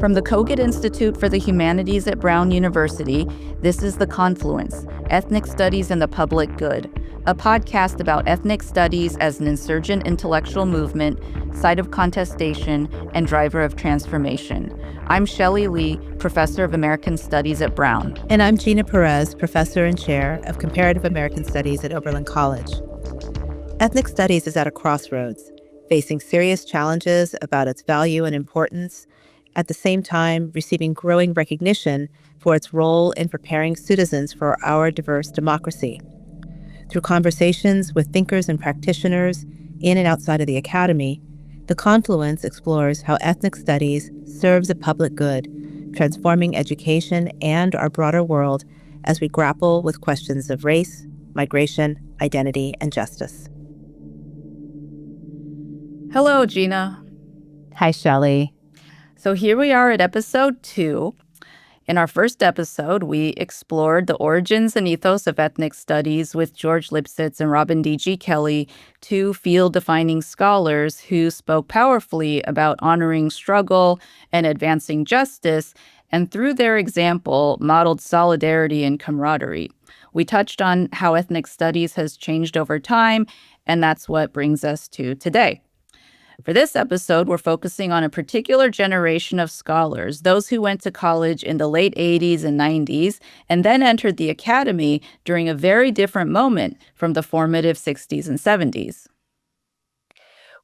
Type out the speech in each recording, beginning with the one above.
From the Kogut Institute for the Humanities at Brown University, this is The Confluence, Ethnic Studies and the Public Good, a podcast about ethnic studies as an insurgent intellectual movement, site of contestation, and driver of transformation. I'm Shelley Lee, Professor of American Studies at Brown. And I'm Gina, Pérez, Professor and Chair of Comparative American Studies at Oberlin College. Ethnic studies is at a crossroads, facing serious challenges about its value and importance, at the same time receiving growing recognition for its role in preparing citizens for our diverse democracy. Through conversations with thinkers and practitioners in and outside of the academy, The Confluence explores how ethnic studies serves a public good, transforming education and our broader world as we grapple with questions of race, migration, identity, and justice. Hello, Gina. Hi, Shelley. So here we are at episode 2. In our first episode, we explored the origins and ethos of ethnic studies with George Lipsitz and Robin D.G. Kelley, two field-defining scholars who spoke powerfully about honoring struggle and advancing justice, and through their example, modeled solidarity and camaraderie. We touched on how ethnic studies has changed over time, and that's what brings us to today. For this episode, we're focusing on a particular generation of scholars, those who went to college in the late 80s and 90s, and then entered the academy during a very different moment from the formative 60s and 70s.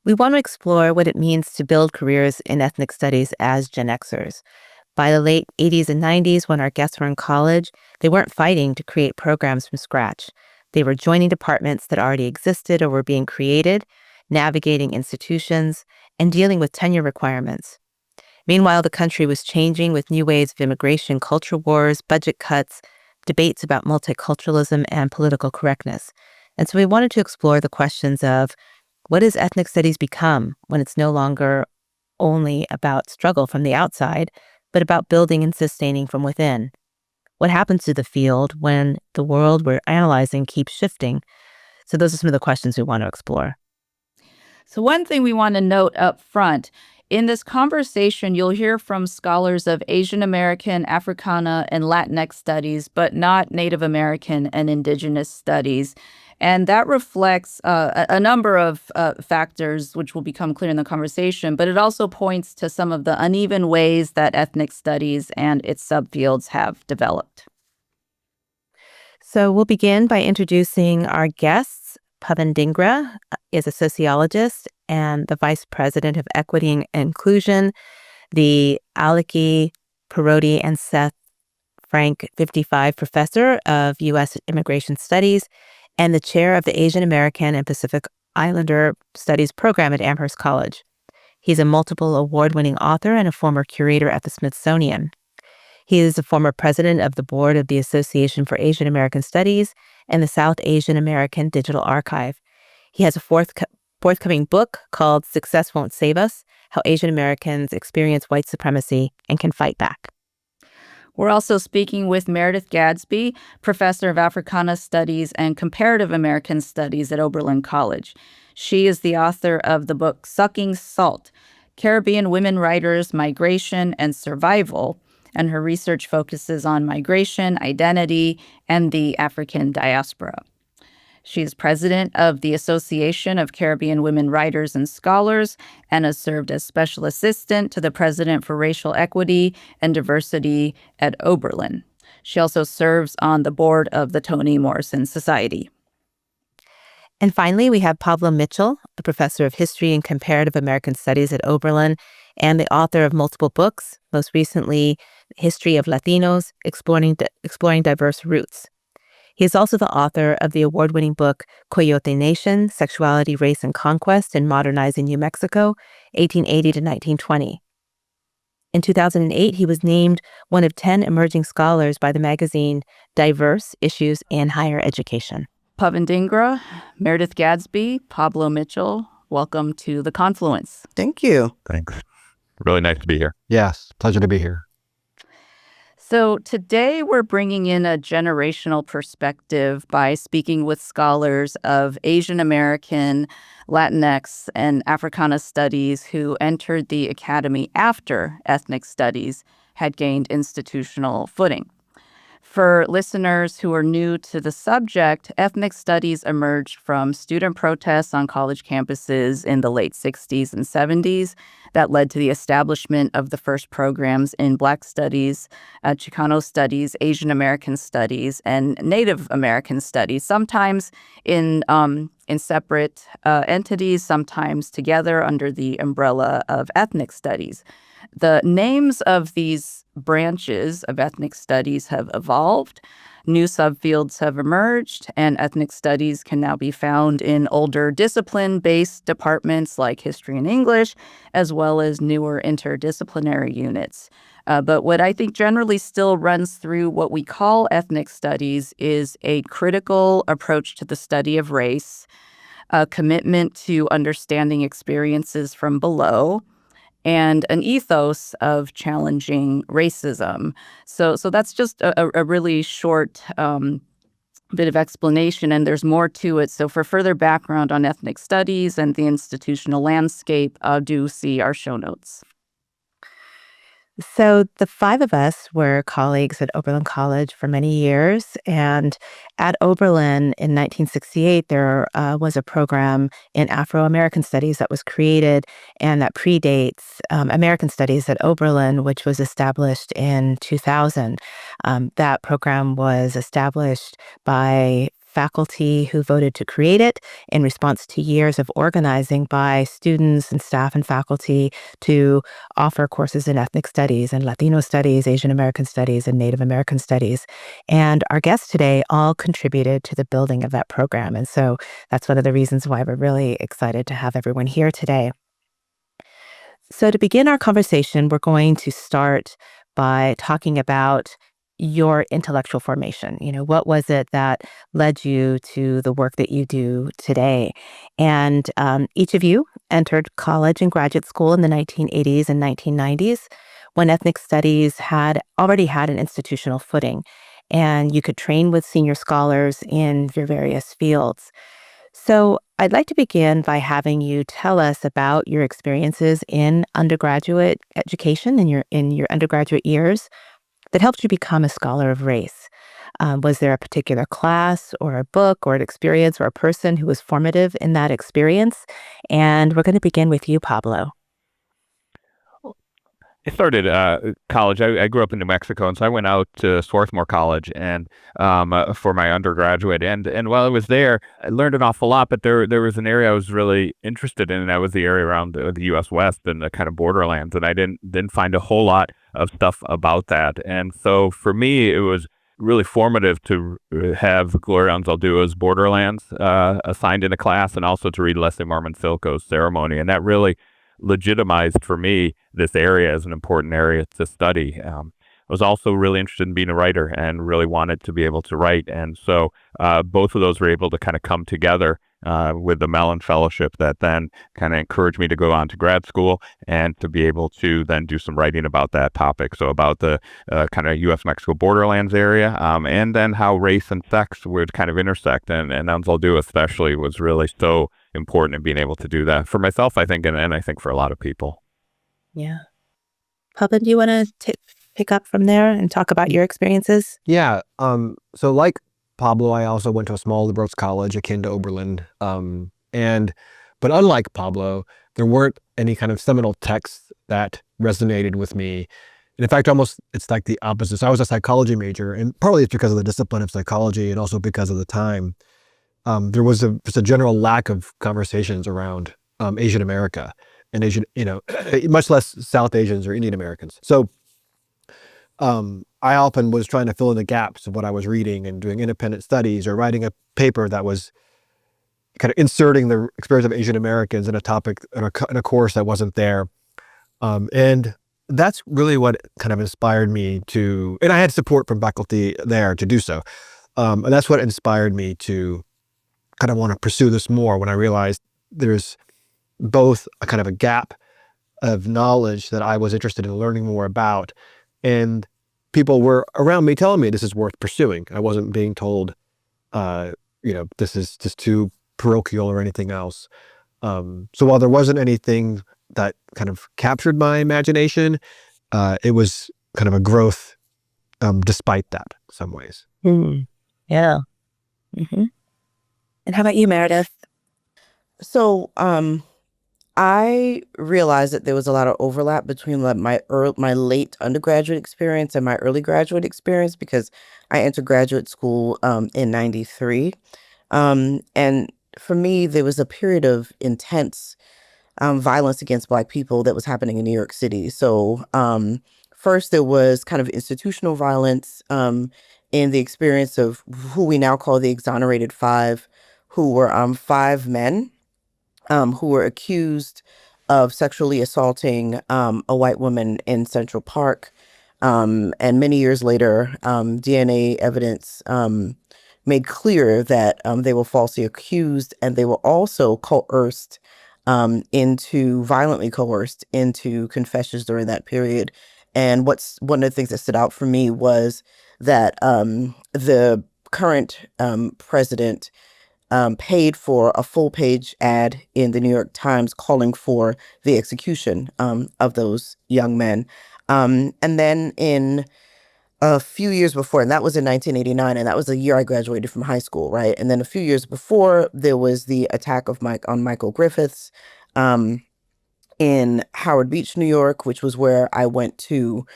We want to explore what it means to build careers in ethnic studies as Gen Xers. By the late 80s and 90s, when our guests were in college, they weren't fighting to create programs from scratch. They were joining departments that already existed or were being created, navigating institutions, and dealing with tenure requirements. Meanwhile, the country was changing with new waves of immigration, culture wars, budget cuts, debates about multiculturalism and political correctness. And so we wanted to explore the questions of what does ethnic studies become when it's no longer only about struggle from the outside, but about building and sustaining from within? What happens to the field when the world we're analyzing keeps shifting? So those are some of the questions we want to explore. So one thing we want to note up front, in this conversation, you'll hear from scholars of Asian American, Africana, and Latinx studies, but not Native American and Indigenous studies. And that reflects a number of factors, which will become clear in the conversation, but it also points to some of the uneven ways that ethnic studies and its subfields have developed. So we'll begin by introducing our guests. Pawan Dhingra is a sociologist and the Vice President of Equity and Inclusion, the Aleki Parodi and Seth Frank 55 Professor of U.S. Immigration Studies, and the Chair of the Asian American and Pacific Islander Studies Program at Amherst College. He's a multiple award-winning author and a former curator at the Smithsonian. He is a former president of the board of the Association for Asian American Studies and the South Asian American Digital Archive. He has a forthcoming book called Success Won't Save Us: How Asian Americans Experience White Supremacy and Can Fight Back. We're also speaking with Meredith Gadsby, Professor of Africana Studies and Comparative American Studies at Oberlin College. She is the author of the book Sucking Salt: Caribbean Women Writers, Migration, and Survival, and her research focuses on migration, identity, and the African diaspora. She is president of the Association of Caribbean Women Writers and Scholars and has served as special assistant to the president for racial equity and diversity at Oberlin. She also serves on the board of the Toni Morrison Society. And finally, we have Pablo Mitchell, a professor of history and comparative American studies at Oberlin and the author of multiple books, most recently History of Latinos, Exploring Diverse Roots. He is also the author of the award-winning book Coyote Nation: Sexuality, Race, and Conquest in Modernizing New Mexico, 1880 to 1920. In 2008, he was named one of 10 emerging scholars by the magazine Diverse Issues in Higher Education. Pawan Dhingra, Meredith Gadsby, Pablo Mitchell, welcome to The Confluence. Thank you. Thanks. Really nice to be here. Yes, pleasure to be here. So today we're bringing in a generational perspective by speaking with scholars of Asian American, Latinx, and Africana studies who entered the academy after ethnic studies had gained institutional footing. For listeners who are new to the subject, ethnic studies emerged from student protests on college campuses in the late 60s and 70s that led to the establishment of the first programs in Black studies, Chicano studies, Asian American studies, and Native American studies, sometimes in separate entities, sometimes together under the umbrella of ethnic studies. The names of these branches of ethnic studies have evolved. New subfields have emerged, and ethnic studies can now be found in older discipline-based departments like history and English, as well as newer interdisciplinary units. But what I think generally still runs through what we call ethnic studies is a critical approach to the study of race, a commitment to understanding experiences from below, and an ethos of challenging racism. So that's just a really short bit of explanation, and there's more to it. So for further background on ethnic studies and the institutional landscape, do see our show notes. So the five of us were colleagues at Oberlin College for many years. And at Oberlin in 1968, there was a program in Afro-American studies that was created and that predates American studies at Oberlin, which was established in 2000. That program was established by faculty who voted to create it in response to years of organizing by students and staff and faculty to offer courses in ethnic studies and Latino studies, Asian American studies, and Native American studies. And our guests today all contributed to the building of that program. And so that's one of the reasons why we're really excited to have everyone here today. So to begin our conversation, we're going to start by talking about your intellectual formation. What was it that led you to the work that you do today? And each of you entered college and graduate school in the 1980s and 1990s when ethnic studies had already had an institutional footing, and you could train with senior scholars in your various fields. So I'd like to begin by having you tell us about your experiences in undergraduate education in your undergraduate years that helped you become a scholar of race. Was there a particular class or a book or an experience or a person who was formative in that experience? And we're going to begin with you, Pablo. I started college. I grew up in New Mexico, and so I went out to Swarthmore College and for my undergraduate. And while I was there, I learned an awful lot. But there was an area I was really interested in, and that was the area around the U.S. West and the kind of borderlands. And I didn't find a whole lot of stuff about that. And so for me, it was really formative to have Gloria Anzaldua's Borderlands assigned in a class, and also to read Leslie Marmon Silko's Ceremony. And that really legitimized for me this area as an important area to study. I was also really interested in being a writer and really wanted to be able to write. And so both of those were able to kind of come together with the Mellon Fellowship that then kind of encouraged me to go on to grad school and to be able to then do some writing about that topic. So about the kind of U.S.-Mexico borderlands area, and then how race and sex would kind of intersect. And Anzaldua especially was really so important in being able to do that for myself, I think, and I think for a lot of people. Yeah. Pablo, do you want to pick up from there and talk about your experiences? Yeah. So like Pablo, I also went to a small liberal arts college akin to Oberlin. But unlike Pablo, there weren't any kind of seminal texts that resonated with me. And in fact, it's like the opposite. So I was a psychology major, and partly it's because of the discipline of psychology and also because of the time. There was just a general lack of conversations around Asian America and Asian, much less South Asians or Indian Americans. So I often was trying to fill in the gaps of what I was reading and doing independent studies or writing a paper that was kind of inserting the experience of Asian Americans in a topic in a course that wasn't there. And that's really what kind of inspired me to, and I had support from faculty there to do so. And that's what inspired me to kind of want to pursue this more when I realized there's both a kind of a gap of knowledge that I was interested in learning more about, and people were around me telling me this is worth pursuing. I wasn't being told, this is just too parochial or anything else. So while there wasn't anything that kind of captured my imagination, it was kind of a growth despite that in some ways. Yeah. Mm-hmm. And how about you, Meredith? So, I realized that there was a lot of overlap between my late undergraduate experience and my early graduate experience, because I entered graduate school in '93. And for me, there was a period of intense violence against Black people that was happening in New York City. So first, there was kind of institutional violence in the experience of who we now call the Exonerated Five, who were 5 men who were accused of sexually assaulting a white woman in Central Park. And many years later, DNA evidence made clear that they were falsely accused, and they were also violently coerced into confessions during that period. And one of the things that stood out for me was that the current president paid for a full-page ad in the New York Times calling for the execution of those young men. And then in a few years before, and that was in 1989, and that was the year I graduated from high school, right? And then a few years before, there was the attack on Michael Griffiths in Howard Beach, New York, which was where I went to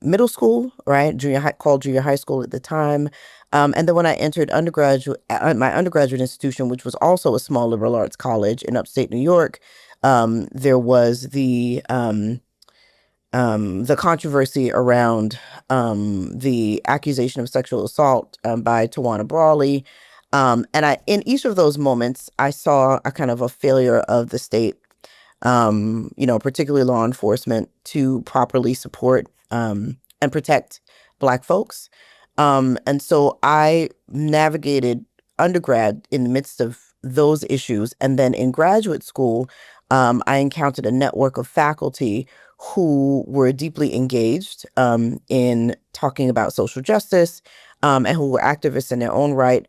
middle school, right? Junior high school at the time. And then when I entered my undergraduate institution, which was also a small liberal arts college in upstate New York, there was the controversy around the accusation of sexual assault by Tawana Brawley. And in each of those moments, I saw a kind of a failure of the state, particularly law enforcement, to properly support and protect Black folks. And so I navigated undergrad in the midst of those issues. And then in graduate school, I encountered a network of faculty who were deeply engaged in talking about social justice, and who were activists in their own right,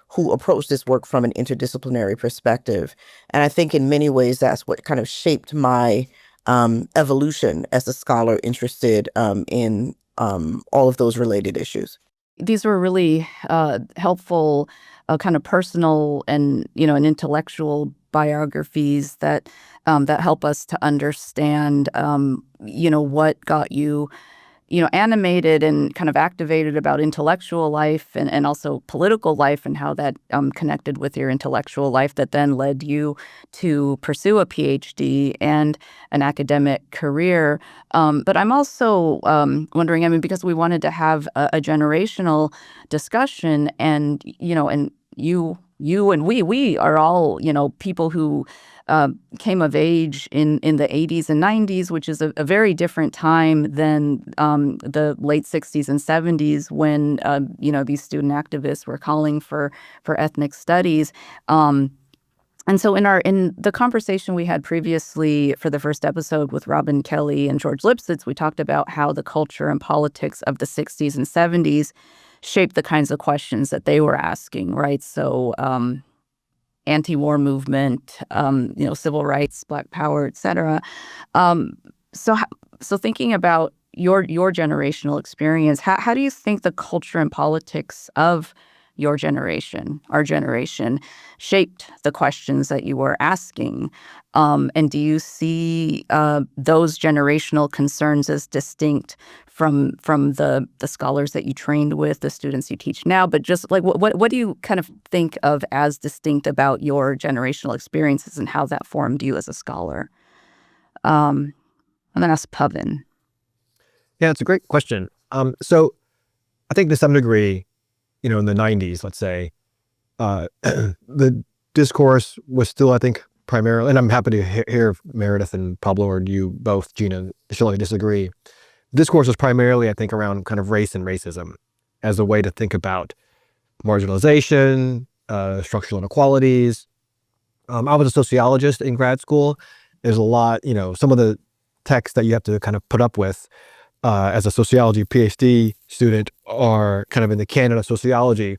who approached this work from an interdisciplinary perspective. And I think in many ways, that's what kind of shaped my evolution as a scholar interested in all of those related issues. These were really helpful, kind of personal and intellectual biographies that help us to understand what got you animated and kind of activated about intellectual life and also political life, and how that connected with your intellectual life that then led you to pursue a PhD and an academic career. But I'm also wondering, because we wanted to have a generational discussion, and you and we are all people who came of age in the 80s and 90s, which is a very different time than the late 60s and 70s, when these student activists were calling for ethnic studies. And so in the conversation we had previously for the first episode with Robin Kelley and George Lipsitz, we talked about how the culture and politics of the 60s and 70s shaped the kinds of questions that they were asking, right? So anti-war movement, civil rights, Black Power, et cetera. So thinking about your generational experience, how do you think the culture and politics of your generation, our generation, shaped the questions that you were asking? And do you see those generational concerns as distinct from the scholars that you trained with, the students you teach now? But just like what do you kind of think of as distinct about your generational experiences and how that formed you as a scholar? And then ask Pawan. Yeah, it's a great question. So I think to some degree, in the 90s, let's say, the discourse was still, I think, primarily, and I'm happy to hear if Meredith and Pablo or you both, Gina and Shelley, disagree. The discourse was primarily, I think, around kind of race and racism as a way to think about marginalization, structural inequalities. I was a sociologist in grad school. There's a lot, some of the texts that you have to kind of put up with as a sociology PhD student or kind of in the canon of sociology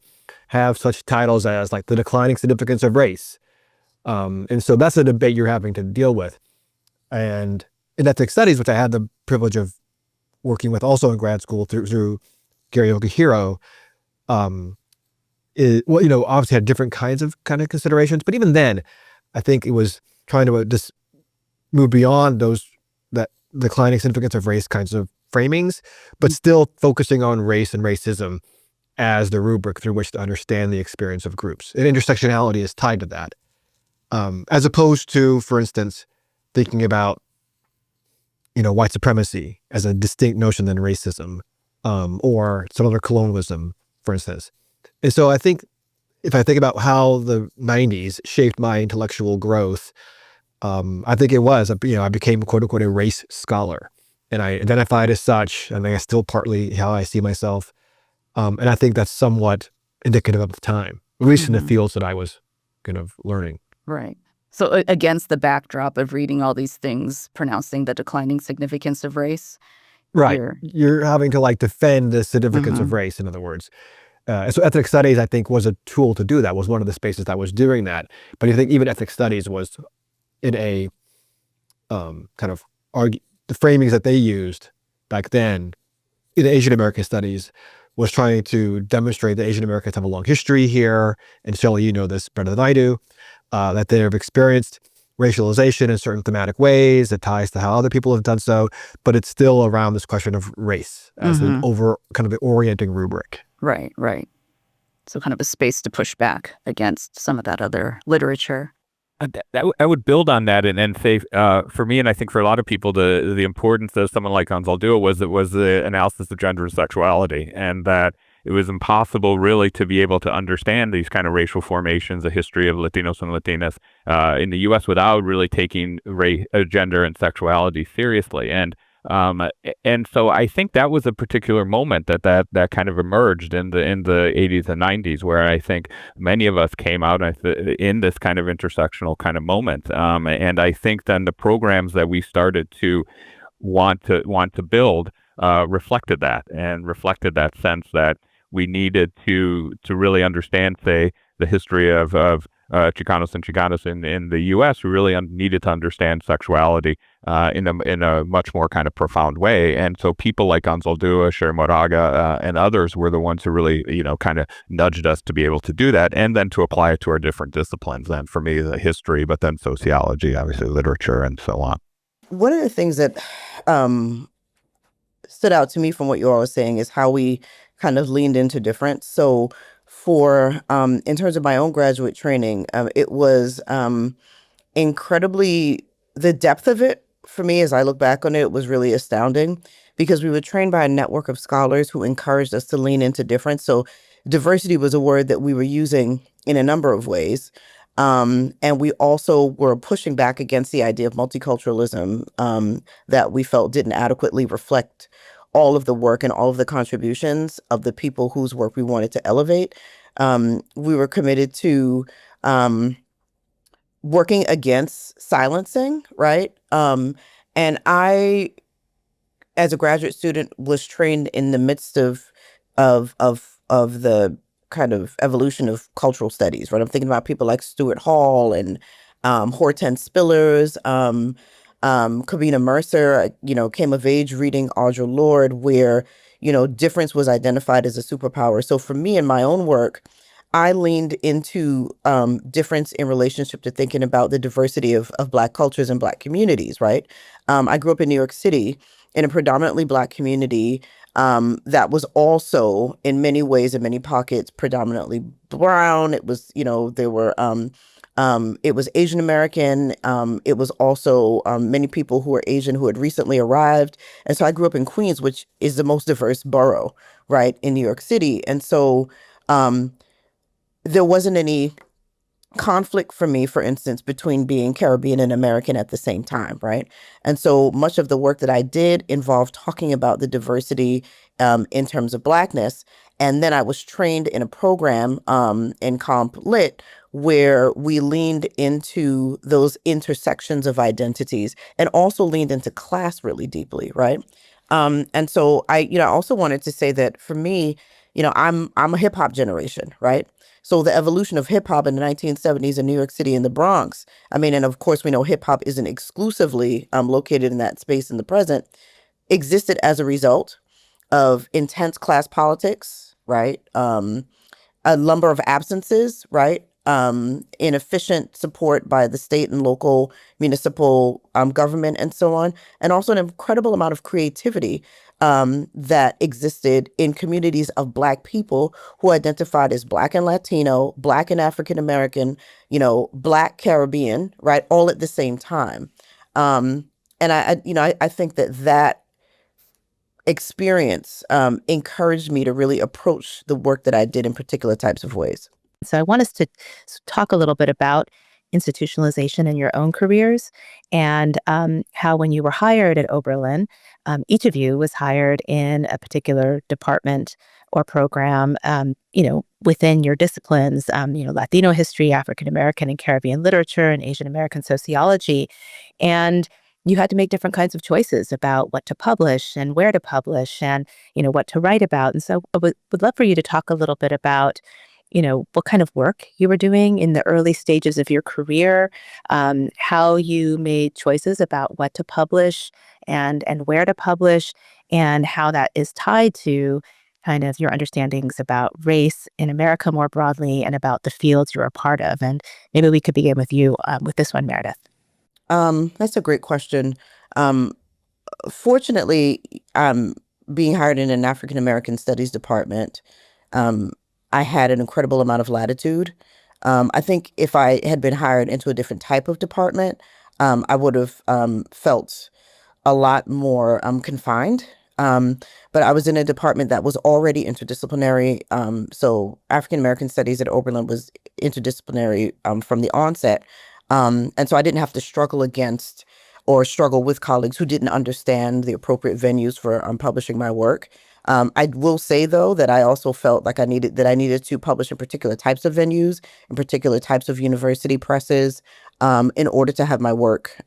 have such titles as like the declining significance of race. And so that's a debate you're having to deal with. And in ethnic studies, which I had the privilege of working with also in grad school through Gary Okihiro, obviously had different kinds of considerations. But even then, I think it was trying to just move beyond that declining significance of race kinds of framings, but still focusing on race and racism as the rubric through which to understand the experience of groups. And intersectionality is tied to that. As opposed to, for instance, thinking about, white supremacy as a distinct notion than racism, or some other colonialism, for instance. And so I think if I think about how the 90s shaped my intellectual growth, I think it was, I became quote unquote a race scholar, and I identified as such, and I still partly how I see myself. And I think that's somewhat indicative of the time, at least in the fields that I was kind of learning. Right. So against the backdrop of reading all these things, pronouncing the declining significance of race. Right. You're having to defend the significance of race, in other words. So ethnic studies, I think, was a tool to do that, was one of the spaces that was doing that. But I think even ethnic studies was in a kind of the framings that they used back then in Asian American studies was trying to demonstrate that Asian Americans have a long history here. And Shelley, you know this better than I do, that they have experienced racialization in certain thematic ways that ties to how other people have done so, but it's still around this question of race as an over kind of the orienting rubric. Right. So kind of a space to push back against some of that other literature. I would build on that and say, for me, and I think for a lot of people, the importance of someone like Anzaldúa was the analysis of gender and sexuality, and that it was impossible really to be able to understand these kind of racial formations, the history of Latinos and Latinas in the U.S. without really taking gender and sexuality seriously. And so I think that was a particular moment that kind of emerged in the 80s and 90s, where I think many of us came out in this kind of intersectional kind of moment. And I think then the programs that we started to want to build reflected that sense that we needed to really understand, say, the history of Chicanos and Chicanas in the U.S. We really needed to understand sexuality in a much more kind of profound way. And so people like Anzaldúa, Sherry Moraga, and others were the ones who really, kind of nudged us to be able to do that, and then to apply it to our different disciplines. And for me, the history, but then sociology, obviously literature, and so on. One of the things that stood out to me from what you all were saying is how we kind of leaned into difference. So for in terms of my own graduate training, it was incredibly, the depth of it for me as I look back on it was really astounding, because we were trained by a network of scholars who encouraged us to lean into difference. So diversity was a word that we were using in a number of ways. And we also were pushing back against the idea of multiculturalism that we felt didn't adequately reflect all of the work and all of the contributions of the people whose work we wanted to elevate. We were committed to working against silencing, right? And I, as a graduate student, was trained in the midst of the kind of evolution of cultural studies, right? I'm thinking about people like Stuart Hall and Hortense Spillers, Kavina Mercer, came of age reading Audre Lorde, where, difference was identified as a superpower. So for me in my own work, I leaned into difference in relationship to thinking about the diversity of Black cultures and Black communities, right? I grew up in New York City in a predominantly Black community that was also, in many ways, in many pockets, predominantly brown. It was, there were, it was Asian American. It was also many people who were Asian who had recently arrived. And so I grew up in Queens, which is the most diverse borough, right, in New York City. And so there wasn't any conflict for me, for instance, between being Caribbean and American at the same time, right? And so much of the work that I did involved talking about the diversity in terms of Blackness. And then I was trained in a program in Comp Lit where we leaned into those intersections of identities and also leaned into class really deeply, right? And so I also wanted to say that for me, I'm a hip hop generation, right? So the evolution of hip hop in the 1970s in New York City and the Bronx, I mean, and of course we know hip hop isn't exclusively located in that space in the present, existed as a result of intense class politics, right? A number of absences, right? Inefficient support by the state and local municipal government and so on, and also an incredible amount of creativity that existed in communities of Black people who identified as Black and Latino, Black and African American, Black Caribbean, right? All at the same time. And I think that experience encouraged me to really approach the work that I did in particular types of ways. So I want us to talk a little bit about institutionalization in your own careers and how when you were hired at Oberlin, each of you was hired in a particular department or program, within your disciplines, Latino history, African American and Caribbean literature, and Asian American sociology. And you had to make different kinds of choices about what to publish and where to publish and, what to write about. And so I would love for you to talk a little bit about what kind of work you were doing in the early stages of your career, how you made choices about what to publish and where to publish, and how that is tied to kind of your understandings about race in America more broadly and about the fields you're a part of. And maybe we could begin with you with this one, Meredith. That's a great question. Fortunately, being hired in an African American Studies department, I had an incredible amount of latitude. I think if I had been hired into a different type of department, I would have felt a lot more confined. But I was in a department that was already interdisciplinary. So African American Studies at Oberlin was interdisciplinary from the onset. And so I didn't have to struggle against or struggle with colleagues who didn't understand the appropriate venues for publishing my work. I will say, though, that I also felt like I needed to publish in particular types of venues, in particular types of university presses, in order to have my work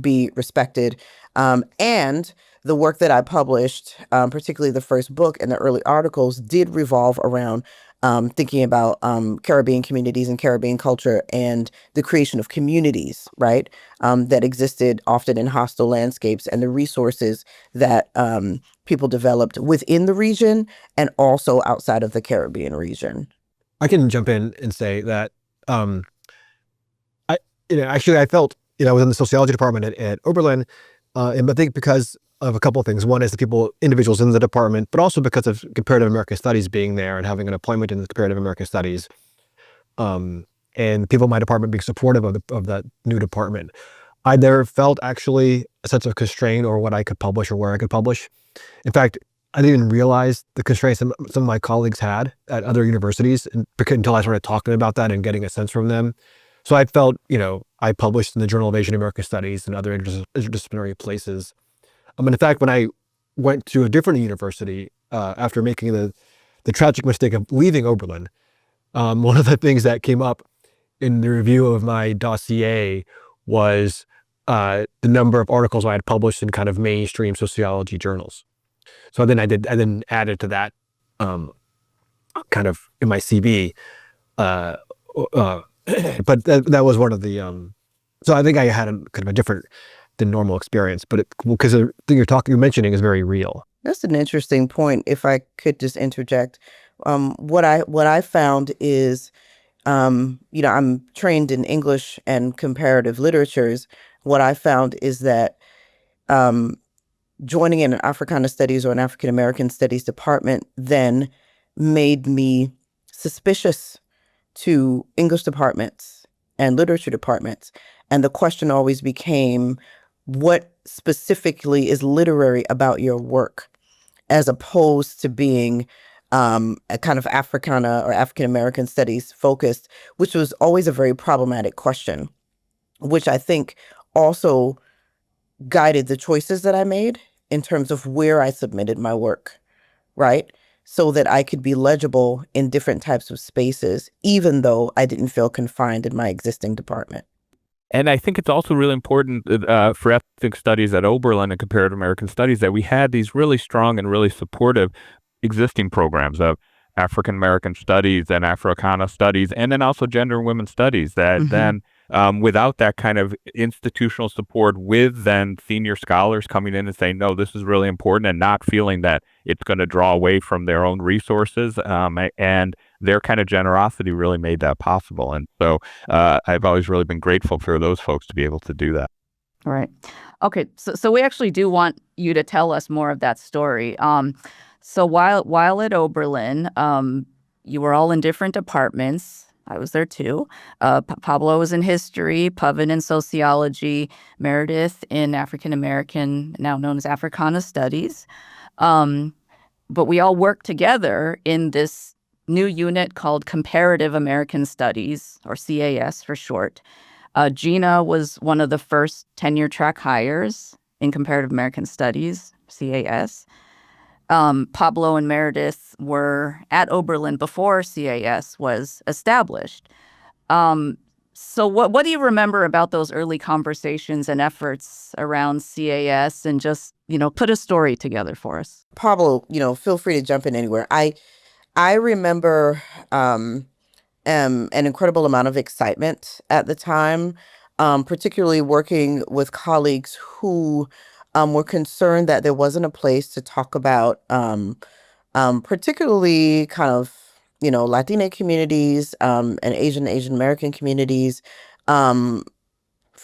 be respected. And the work that I published, particularly the first book and the early articles, did revolve around thinking about Caribbean communities and Caribbean culture and the creation of communities, right, that existed often in hostile landscapes, and the resources that people developed within the region and also outside of the Caribbean region. I can jump in and say that I felt I was in the sociology department at Oberlin, and I think because of a couple of things. One is the individuals in the department, but also because of comparative American studies being there and having an appointment in the comparative American studies, and people in my department being supportive of that new department. I never felt actually a sense of constraint or what I could publish or where I could publish. In fact, I didn't even realize the constraints some of my colleagues had at other universities until I started talking about that and getting a sense from them. So I felt, I published in the Journal of Asian American Studies and other interdisciplinary places. In fact, when I went to a different university after making the tragic mistake of leaving Oberlin, one of the things that came up in the review of my dossier was the number of articles I had published in kind of mainstream sociology journals. So then I then added to that kind of in my CV. But that was one of the. So I think I had a kind of a different than normal experience, but because the thing you're mentioning is very real. That's an interesting point. If I could just interject, what I found is, I'm trained in English and comparative literatures. What I found is that joining in an Africana Studies or an African American Studies department then made me suspicious to English departments and literature departments. And the question always became, what specifically is literary about your work, as opposed to being a kind of Africana or African American studies focused, which was always a very problematic question, which I think also guided the choices that I made in terms of where I submitted my work, right? So that I could be legible in different types of spaces, even though I didn't feel confined in my existing department. And I think it's also really important for ethnic studies at Oberlin and comparative American studies that we had these really strong and really supportive existing programs of African American studies and Africana studies, and then also gender and women's studies that then without that kind of institutional support with then senior scholars coming in and saying, no, this is really important, and not feeling that it's going to draw away from their own resources, and their kind of generosity really made that possible. And so I've always really been grateful for those folks to be able to do that. Right. Okay. So we actually do want you to tell us more of that story. So while at Oberlin, you were all in different departments. I was there too. Pablo was in history, Pavan in sociology, Meredith in African American, now known as Africana Studies. But we all worked together in this new unit called Comparative American Studies, or CAS for short. Gina was one of the first tenure track hires in Comparative American Studies, CAS. Pablo and Meredith were at Oberlin before CAS was established. So what do you remember about those early conversations and efforts around CAS, and just, put a story together for us? Pablo, feel free to jump in anywhere. I remember an incredible amount of excitement at the time, particularly working with colleagues who were concerned that there wasn't a place to talk about particularly kind of, Latina communities and Asian American communities from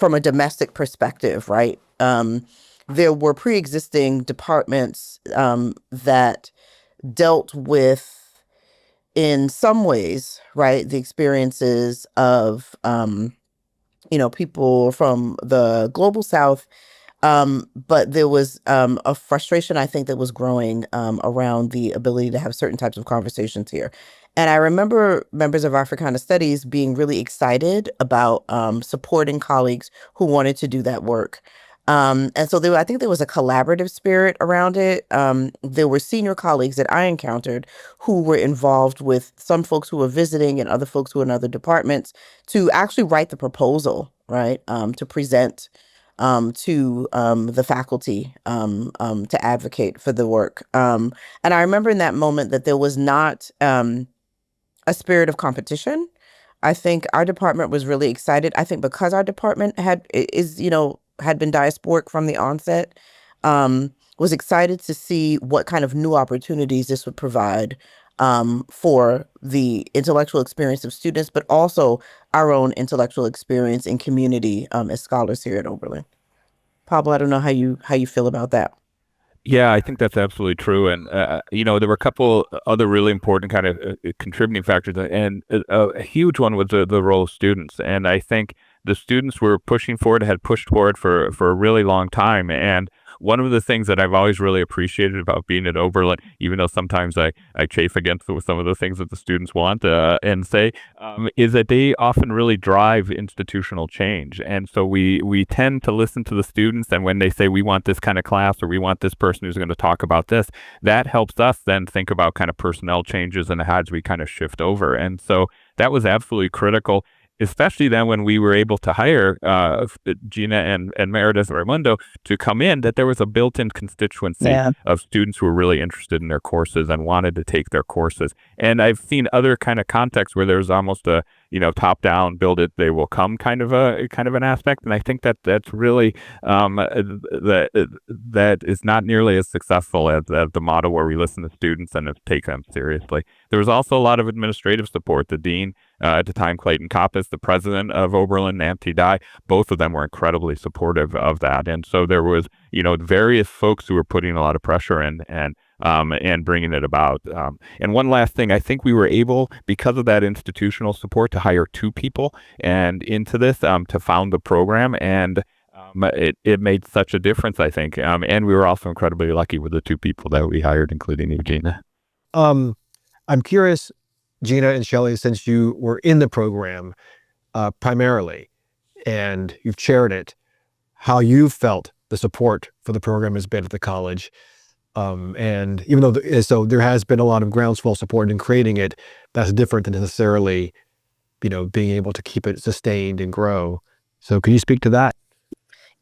a domestic perspective, right? There were pre-existing departments that dealt with, in some ways, right, the experiences of, people from the global South. But there was a frustration, I think, that was growing around the ability to have certain types of conversations here. And I remember members of Africana Studies being really excited about supporting colleagues who wanted to do that work. And so I think there was a collaborative spirit around it. There were senior colleagues that I encountered who were involved with some folks who were visiting and other folks who were in other departments to actually write the proposal, right, to present to the faculty to advocate for the work. And I remember in that moment that there was not a spirit of competition. I think our department was really excited. I think because our department had been diasporic from the onset, was excited to see what kind of new opportunities this would provide for the intellectual experience of students, but also our own intellectual experience in community as scholars here at Oberlin. Pablo, I don't know how you feel about that. Yeah, I think that's absolutely true. And, there were a couple other really important kind of contributing factors. And a huge one was the role of students. And I think the students were pushing forward, had pushed forward for a really long time. And one of the things that I've always really appreciated about being at Oberlin, even though sometimes I chafe against some of the things that the students want and say, is that they often really drive institutional change. And so we tend to listen to the students, and when they say we want this kind of class or we want this person who's going to talk about this, that helps us then think about kind of personnel changes and how do we kind of shift over. And so that was absolutely critical, especially then when we were able to hire Gina and Meredith Raimundo to come in, that there was a built-in constituency of students who were really interested in their courses and wanted to take their courses. And I've seen other kind of contexts where there's almost a top-down, build it, they will come kind of an aspect. And I think that's really that is not nearly as successful as the model where we listen to students and take them seriously. There was also a lot of administrative support. The dean at the time, Clayton Coppice, the president of Oberlin, Nancy Dye, both of them were incredibly supportive of that. And so there was, various folks who were putting a lot of pressure in and bringing it about. And one last thing, I think we were able, because of that institutional support, to hire 2 people and into this to found the program. And it made such a difference, I think. And we were also incredibly lucky with the 2 people that we hired, including you, Gina. I'm curious, Gina and Shelley, since you were in the program primarily and you've chaired it, how you felt the support for the program has been at the college. And even though so there has been a lot of groundswell support in creating it, that's different than necessarily, being able to keep it sustained and grow. So could you speak to that?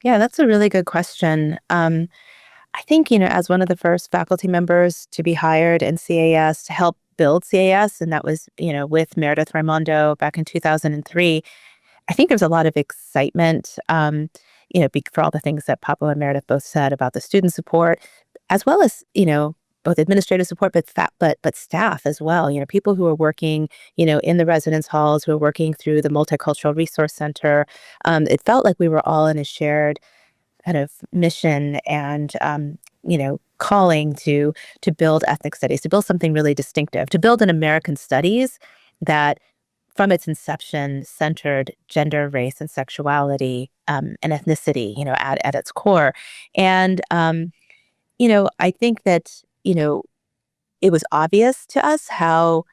Yeah, that's a really good question. I think, as one of the first faculty members to be hired in CAS to help build CAS, and that was, with Meredith Raimondo back in 2003, I think there's a lot of excitement, for all the things that Pablo and Meredith both said about the student support, as well as, both administrative support, but staff as well. People who are working, in the residence halls, who are working through the Multicultural Resource Center. It felt like we were all in a shared kind of mission and calling to build ethnic studies, to build something really distinctive, to build an American studies that from its inception centered gender, race, and sexuality, and ethnicity, at its core. And I think that it was obvious to us how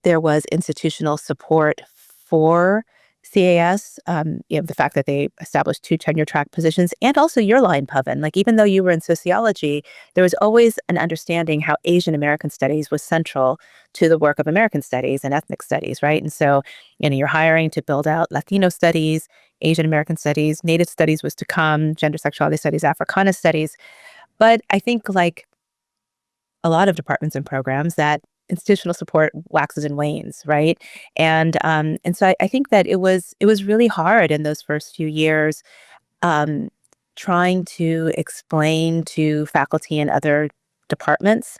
there was institutional support for CAS, the fact that they established 2 tenure track positions, and also your line, Pavan. Like, even though you were in sociology, there was always an understanding how Asian American studies was central to the work of American studies and ethnic studies, right? And so, you're hiring to build out Latino studies, Asian American studies, Native studies was to come, gender sexuality studies, Africana studies. But I think, like a lot of departments and programs, that institutional support waxes and wanes, right? And so I think that it was really hard in those first few years, um, trying to explain to faculty and other departments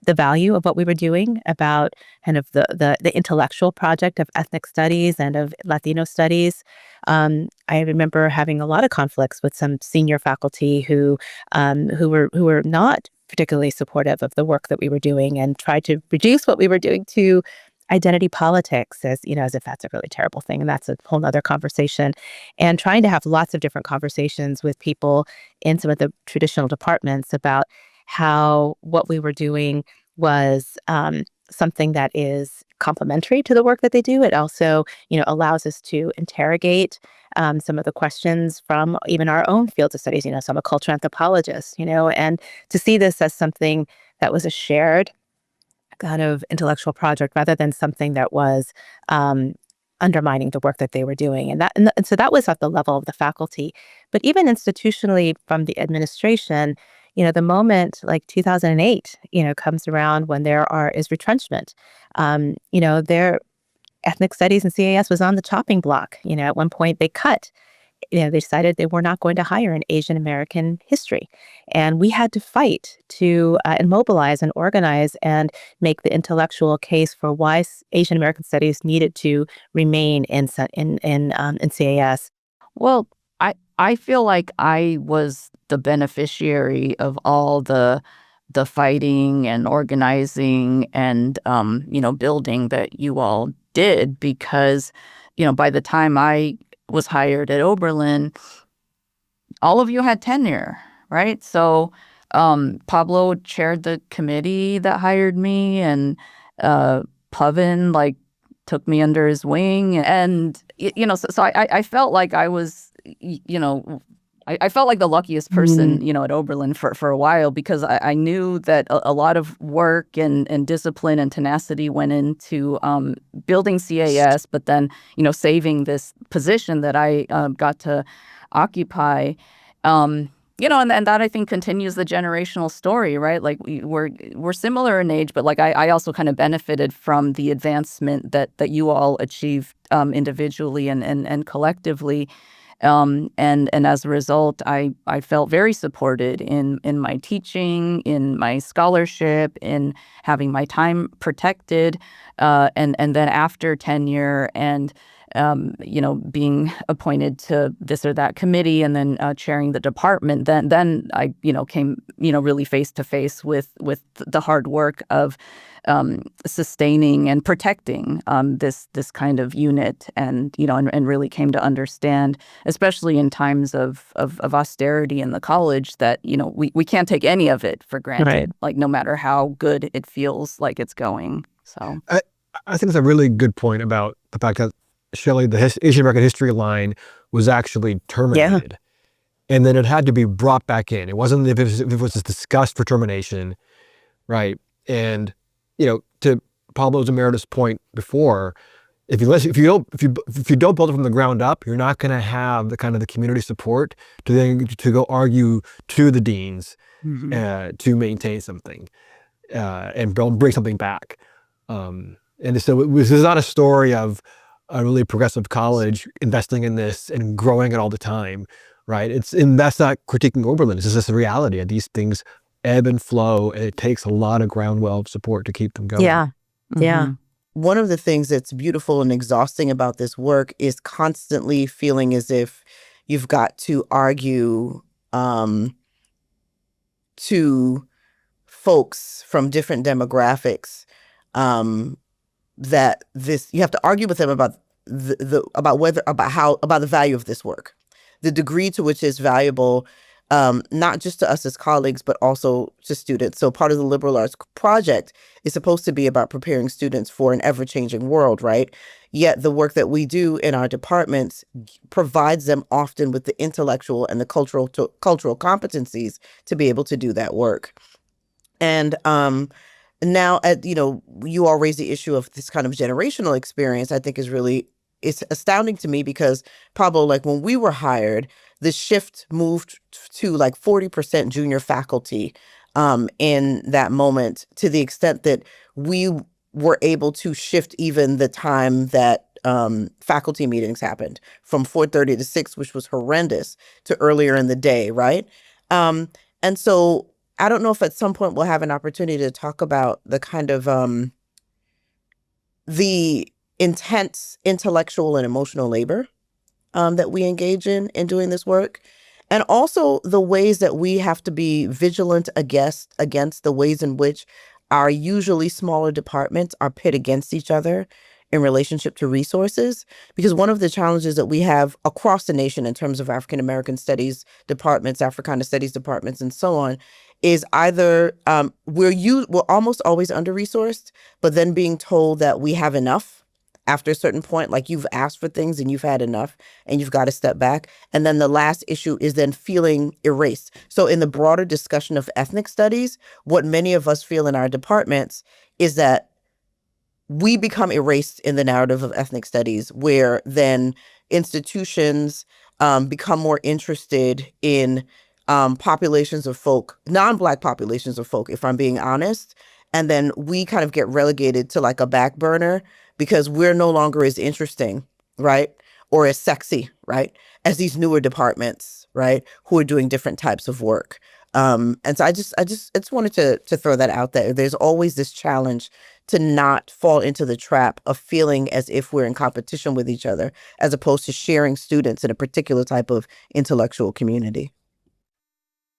the value of what we were doing, about kind of the intellectual project of ethnic studies and of Latino studies. I remember having a lot of conflicts with some senior faculty who were not particularly supportive of the work that we were doing, and tried to reduce what we were doing to identity politics, as if that's a really terrible thing, and that's a whole nother conversation. And trying to have lots of different conversations with people in some of the traditional departments about how what we were doing was something that is complementary to the work that they do. It also, allows us to interrogate some of the questions from even our own fields of studies. So I'm a cultural anthropologist, and to see this as something that was a shared kind of intellectual project, rather than something that was undermining the work that they were doing. And so that was at the level of the faculty. But even institutionally, from the administration, the moment like 2008, comes around, when is retrenchment. Their ethnic studies and CAS was on the chopping block. At one point they cut. They decided they were not going to hire an Asian American history. And we had to fight to and mobilize and organize and make the intellectual case for why Asian American studies needed to remain in CAS. Well, I feel like I was the beneficiary of all the fighting and organizing and building that you all did, because by the time I was hired at Oberlin, all of you had tenure, right? So Pablo chaired the committee that hired me, and Pavan took me under his wing, and so I felt like I was, I felt like the luckiest person, at Oberlin for a while, because I knew that a lot of work and discipline and tenacity went into building CAS, but then, saving this position that I got to occupy. And that, I think, continues the generational story, right? Like, we're similar in age, but I also kind of benefited from the advancement that you all achieved individually and collectively. And as a result, I felt very supported in my teaching, in my scholarship, in having my time protected, and then after tenure, and being appointed to this or that committee, and then chairing the department. Then I came really face to face with the hard work of sustaining and protecting this kind of unit, and really came to understand, especially in times of austerity in the college, that we can't take any of it for granted, Right. like, no matter how good it feels like it's going. So I think it's a really good point about the fact that Shelley, the Asian American history line, was actually terminated. And then it had to be brought back in. It wasn't if it was discussed for termination, right? And, to Pablo's and Meredith's point before, if you don't build it from the ground up, you're not going to have the kind of the community support to go argue to the deans to maintain something and bring something back. And so this is not a story of a really progressive college investing in this and growing it all the time, right? And that's not critiquing Oberlin. It's just a reality. And these things ebb and flow, and it takes a lot of groundwell support to keep them going. Yeah. Yeah. One of the things that's beautiful and exhausting about this work is constantly feeling as if you've got to argue to folks from different demographics that you have to argue with them about about the value of this work, the degree to which it's valuable, not just to us as colleagues, but also to students. So part of the liberal arts project is supposed to be about preparing students for an ever-changing world, right? Yet the work that we do in our departments provides them often with the intellectual and the cultural competencies to be able to do that work. And now, you all raise the issue of this kind of generational experience. I think it's astounding to me because, Pablo, like when we were hired, the shift moved to like 40% junior faculty in that moment, to the extent that we were able to shift even the time that faculty meetings happened from 4:30 to 6, which was horrendous, to earlier in the day, right? And so I don't know if at some point we'll have an opportunity to talk about the kind of the intense intellectual and emotional labor that we engage in doing this work, and also the ways that we have to be vigilant against the ways in which our usually smaller departments are pit against each other in relationship to resources. Because one of the challenges that we have across the nation in terms of African American studies departments, Africana studies departments, and so on, is either we're almost always under-resourced, but then being told that we have enough after a certain point, like you've asked for things and you've had enough and you've got to step back. And then the last issue is then feeling erased. So in the broader discussion of ethnic studies, what many of us feel in our departments is that we become erased in the narrative of ethnic studies, where then institutions become more interested in populations of folk, non-Black populations of folk, if I'm being honest. And then we kind of get relegated to like a back burner because we're no longer as interesting, right? Or as sexy, right? As these newer departments, right? Who are doing different types of work. And so I just wanted to throw that out there. There's always this challenge to not fall into the trap of feeling as if we're in competition with each other, as opposed to sharing students in a particular type of intellectual community.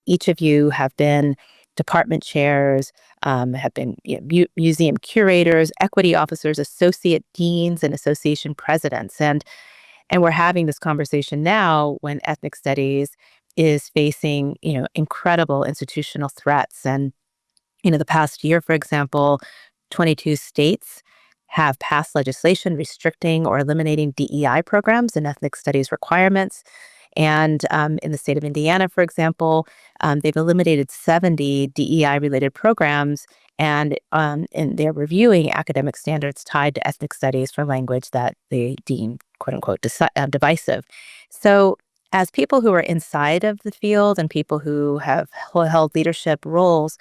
Each of you have been department chairs, have been museum curators, equity officers, associate deans, and association presidents. And we're having this conversation now when ethnic studies is facing, incredible institutional threats. And, the past year, for example, 22 states have passed legislation restricting or eliminating DEI programs and ethnic studies requirements. And in the state of Indiana, for example, they've eliminated 70 DEI-related programs, and they're reviewing academic standards tied to ethnic studies for language that they deem, quote unquote, divisive. So as people who are inside of the field and people who have held leadership roles,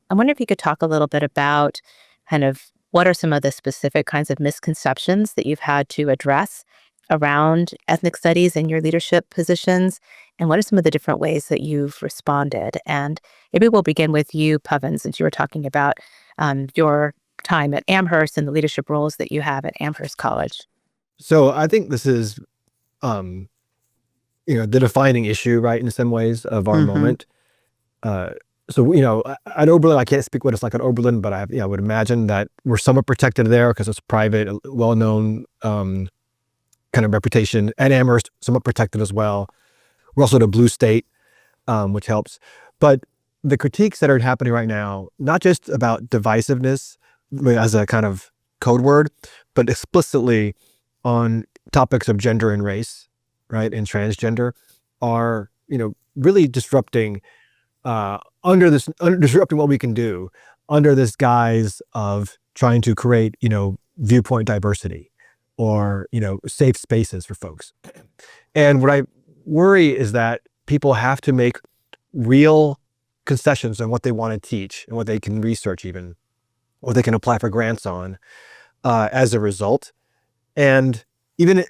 I wonder if you could talk a little bit about kind of what are some of the specific kinds of misconceptions that you've had to address around ethnic studies in your leadership positions, and what are some of the different ways that you've responded? And maybe we'll begin with you, Pawan, since you were talking about your time at Amherst and the leadership roles that you have at Amherst College. So I think this is, the defining issue, right, in some ways of our moment. So, at Oberlin, I can't speak what it's like at Oberlin, but I would imagine that we're somewhat protected there because it's private, well-known kind of reputation. At Amherst, somewhat protected as well. We're also the blue state, which helps. But the critiques that are happening right now, not just about divisiveness as a kind of code word, but explicitly on topics of gender and race, right, and transgender, are really disrupting disrupting what we can do under this guise of trying to create viewpoint diversity. or, safe spaces for folks. And what I worry is that people have to make real concessions on what they want to teach and what they can research, even what they can apply for grants on, as a result. And even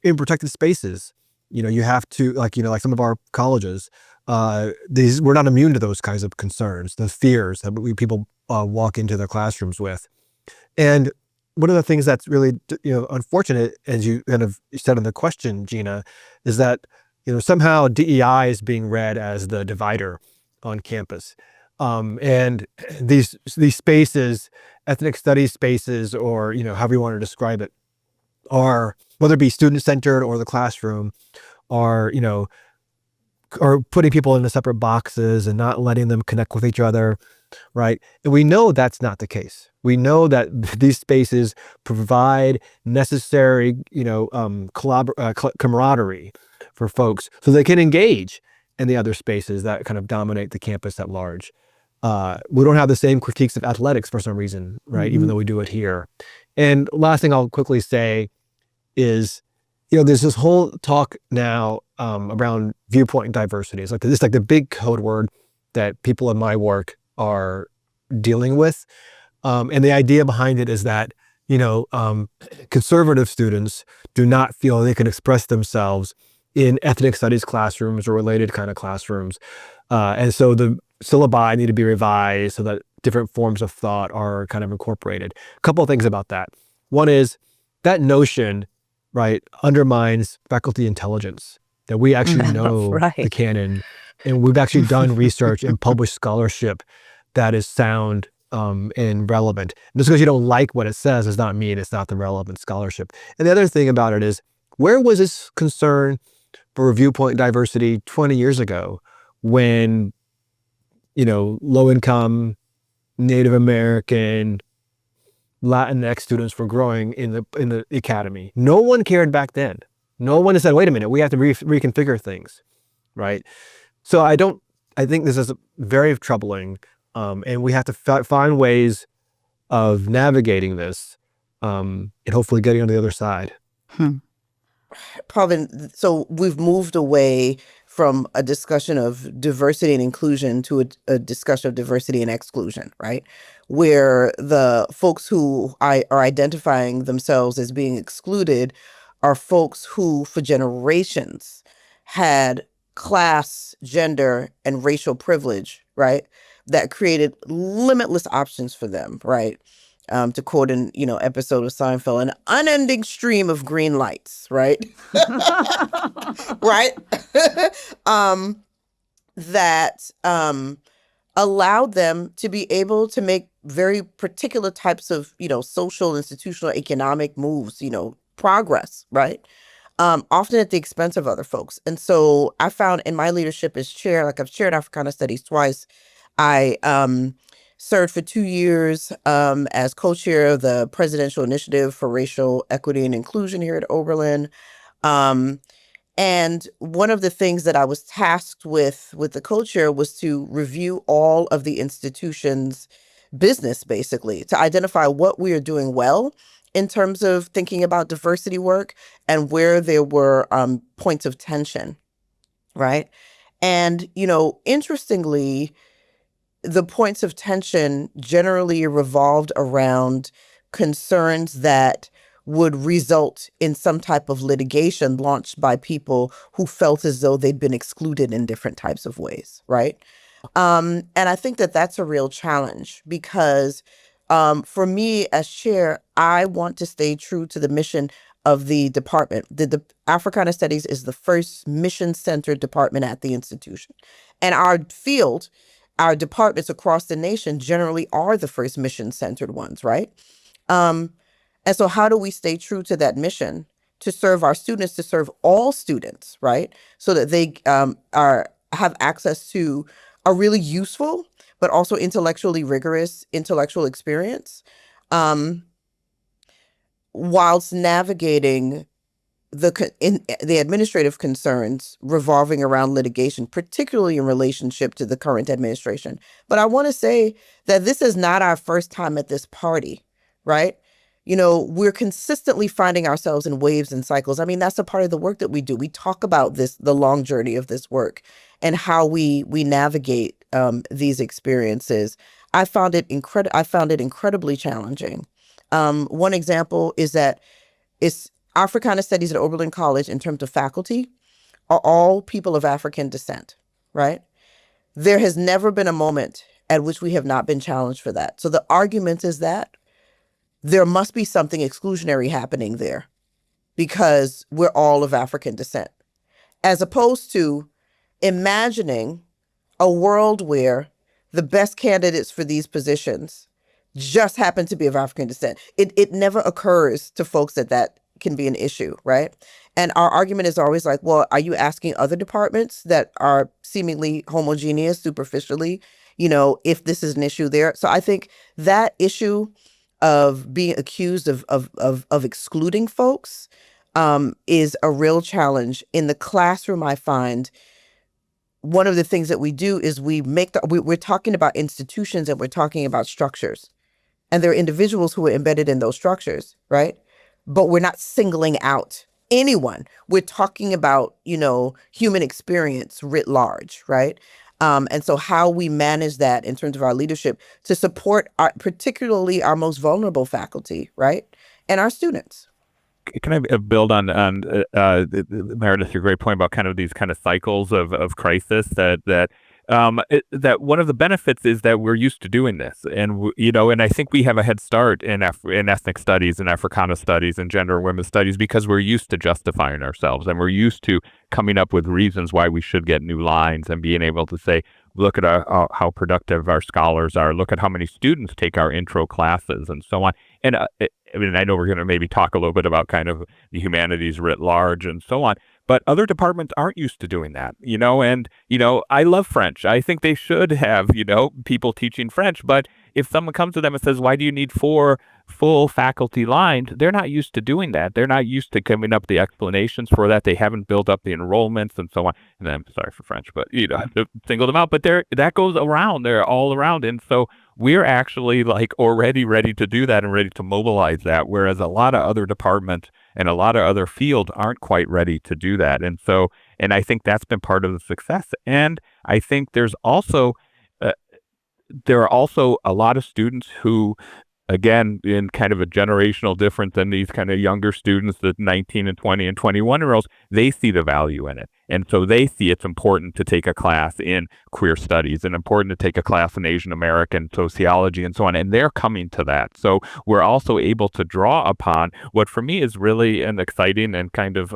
in protected spaces, you have to, like some of our colleges, we're not immune to those kinds of concerns, the fears that people walk into their classrooms with. And one of the things that's really, unfortunate, as you kind of said in the question, Gina, is that, somehow DEI is being read as the divider on campus. And these spaces, ethnic studies spaces, or, however you want to describe it, are, whether it be student-centered or the classroom, are putting people into separate boxes and not letting them connect with each other, right? And we know that's not the case. We know that these spaces provide necessary, camaraderie for folks so they can engage in the other spaces that kind of dominate the campus at large. We don't have the same critiques of athletics for some reason, right? Mm-hmm. Even though we do it here. And last thing I'll quickly say is, there's this whole talk now around viewpoint diversity. It's like the big code word that people in my work are dealing with. And the idea behind it is that, conservative students do not feel they can express themselves in ethnic studies classrooms or related kind of classrooms. And so the syllabi need to be revised so that different forms of thought are kind of incorporated. A couple of things about that. One is that notion, right, undermines faculty intelligence, that we actually know Right. the canon, and we've actually done research and published scholarship that is sound and relevant. And just because you don't like what it says does not mean it's not the relevant scholarship. And the other thing about it is, where was this concern for viewpoint diversity 20 years ago when, low income, Native American, Latinx students were growing in the academy? No one cared back then. No one said, wait a minute, we have to reconfigure things, right? So I think this is very troubling, and we have to find ways of navigating this, and hopefully getting on the other side. Pawan, so we've moved away from a discussion of diversity and inclusion to a discussion of diversity and exclusion, right? Where the folks who are identifying themselves as being excluded are folks who, for generations, had class, gender, and racial privilege, right? That created limitless options for them, right? To quote an episode of Seinfeld, an unending stream of green lights, right? Right? That allowed them to be able to make very particular types of, social, institutional, economic moves, progress, right? Often at the expense of other folks. And so I found in my leadership as chair, like I've chaired Africana Studies twice. I served for 2 years as co-chair of the Presidential Initiative for Racial Equity and Inclusion here at Oberlin. And one of the things that I was tasked with the co-chair was to review all of the institution's business, basically, to identify what we are doing well in terms of thinking about diversity work and where there were points of tension, right? And, interestingly, the points of tension generally revolved around concerns that would result in some type of litigation launched by people who felt as though they'd been excluded in different types of ways, right? And I think that that's a real challenge because for me as chair, I want to stay true to the mission of the department. The Africana Studies is the first mission-centered department at the institution. And our field, our departments across the nation generally are the first mission-centered ones, right? And so how do we stay true to that mission to serve our students, to serve all students, right? So that they have access to a really useful, but also intellectually rigorous intellectual experience, whilst navigating the administrative concerns revolving around litigation, particularly in relationship to the current administration. But I want to say that this is not our first time at this party, right? we're consistently finding ourselves in waves and cycles. I mean, that's a part of the work that we do. We talk about the long journey of this work and how we navigate these experiences. I found it incredibly challenging. One example is that it's Africana Studies at Oberlin College in terms of faculty are all people of African descent, right? There has never been a moment at which we have not been challenged for that. So the argument is that there must be something exclusionary happening there because we're all of African descent, as opposed to imagining a world where the best candidates for these positions just happen to be of African descent. It never occurs to folks that can be an issue, right? And our argument is always like, well, are you asking other departments that are seemingly homogeneous superficially, if this is an issue there? So I think that issue of being accused of excluding folks is a real challenge. In the classroom, I find one of the things that we do is we're talking about institutions and we're talking about structures. And there are individuals who are embedded in those structures, right? But we're not singling out anyone. We're talking about, human experience writ large, right? And so how we manage that in terms of our leadership to support particularly our most vulnerable faculty, right? And our students. Can I build on Meredith, your great point about kind of these kind of cycles of crisis that one of the benefits is that we're used to doing this, and and I think we have a head start in ethnic studies and Africana studies and gender and women's studies because we're used to justifying ourselves and we're used to coming up with reasons why we should get new lines and being able to say, look at how productive our scholars are, look at how many students take our intro classes and so on. And I know we're going to maybe talk a little bit about kind of the humanities writ large and so on, but other departments aren't used to doing that, and, I love French. I think they should have, people teaching French, but if someone comes to them and says, why do you need 4 full faculty lines? They're not used to doing that. They're not used to coming up with the explanations for that. They haven't built up the enrollments and so on. And I'm sorry for French, but, I have to single them out, but that goes around. They're all around. And so we're actually like already ready to do that and ready to mobilize that, whereas a lot of other departments and a lot of other fields aren't quite ready to do that. And I think that's been part of the success. And I think there are also a lot of students who, again, in kind of a generational difference than these kind of younger students, the 19 and 20 and 21-year-olds, they see the value in it. And so they see it's important to take a class in queer studies and important to take a class in Asian American sociology and so on. And they're coming to that. So we're also able to draw upon what for me is really an exciting and kind of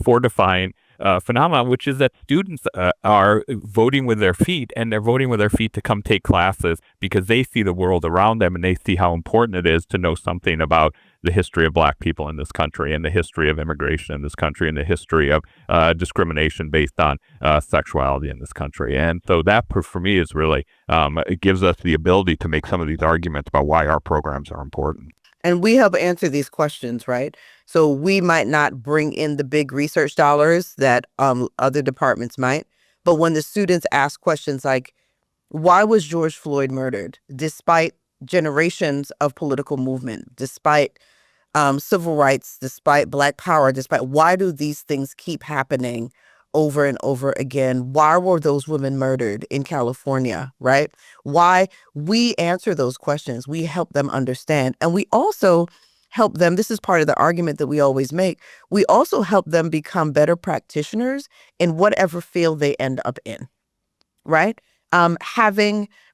fortifying phenomenon, which is that students are voting with their feet, and they're voting with their feet to come take classes because they see the world around them and they see how important it is to know something about the history of Black people in this country and the history of immigration in this country and the history of discrimination based on sexuality in this country. And so that for me is really, it gives us the ability to make some of these arguments about why our programs are important. And we help answer these questions, right? So we might not bring in the big research dollars that other departments might, but when the students ask questions like, why was George Floyd murdered, despite generations of political movement, despite civil rights, despite Black power, despite why do these things keep happening over and over again? Why were those women murdered in California, right? Why? We answer those questions. We help them understand. And we also help them, this is part of the argument that we always make, we also help them become better practitioners in whatever field they end up in, right?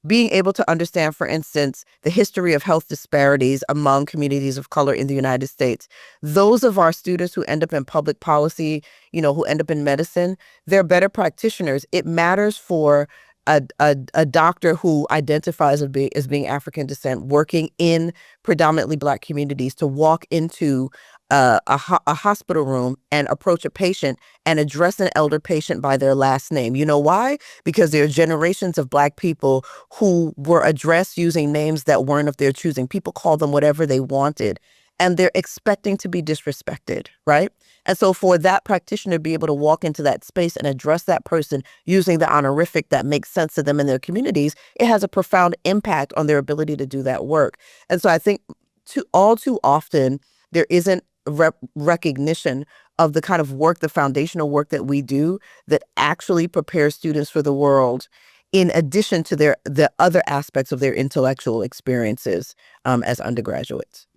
Being able to understand, for instance, the history of health disparities among communities of color in the United States. Those of our students who end up in public policy, who end up in medicine, they're better practitioners. It matters for a doctor who identifies as being African descent, working in predominantly Black communities, to walk into a hospital room and approach a patient and address an elder patient by their last name. You know why? Because there are generations of Black people who were addressed using names that weren't of their choosing. People called them whatever they wanted, and they're expecting to be disrespected, right? And so for that practitioner to be able to walk into that space and address that person using the honorific that makes sense to them in their communities, it has a profound impact on their ability to do that work. And so I think all too often there isn't recognition of the kind of work, the foundational work that we do that actually prepares students for the world, in addition to the other aspects of their intellectual experiences as undergraduates.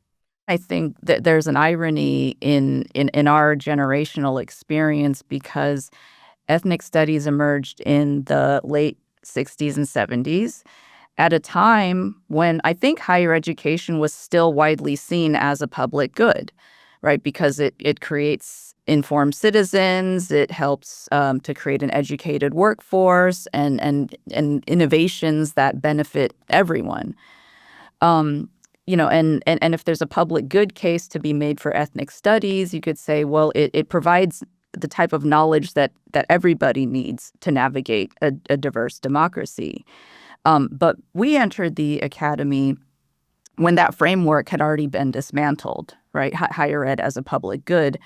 I think that there's an irony in our generational experience, because ethnic studies emerged in the late 60s and 70s at a time when I think higher education was still widely seen as a public good, right? Because it creates informed citizens, it helps to create an educated workforce and innovations that benefit everyone. And if there's a public good case to be made for ethnic studies, you could say, well, it provides the type of knowledge that everybody needs to navigate a diverse democracy. But we entered the academy when that framework had already been dismantled, right? Higher ed as a public good.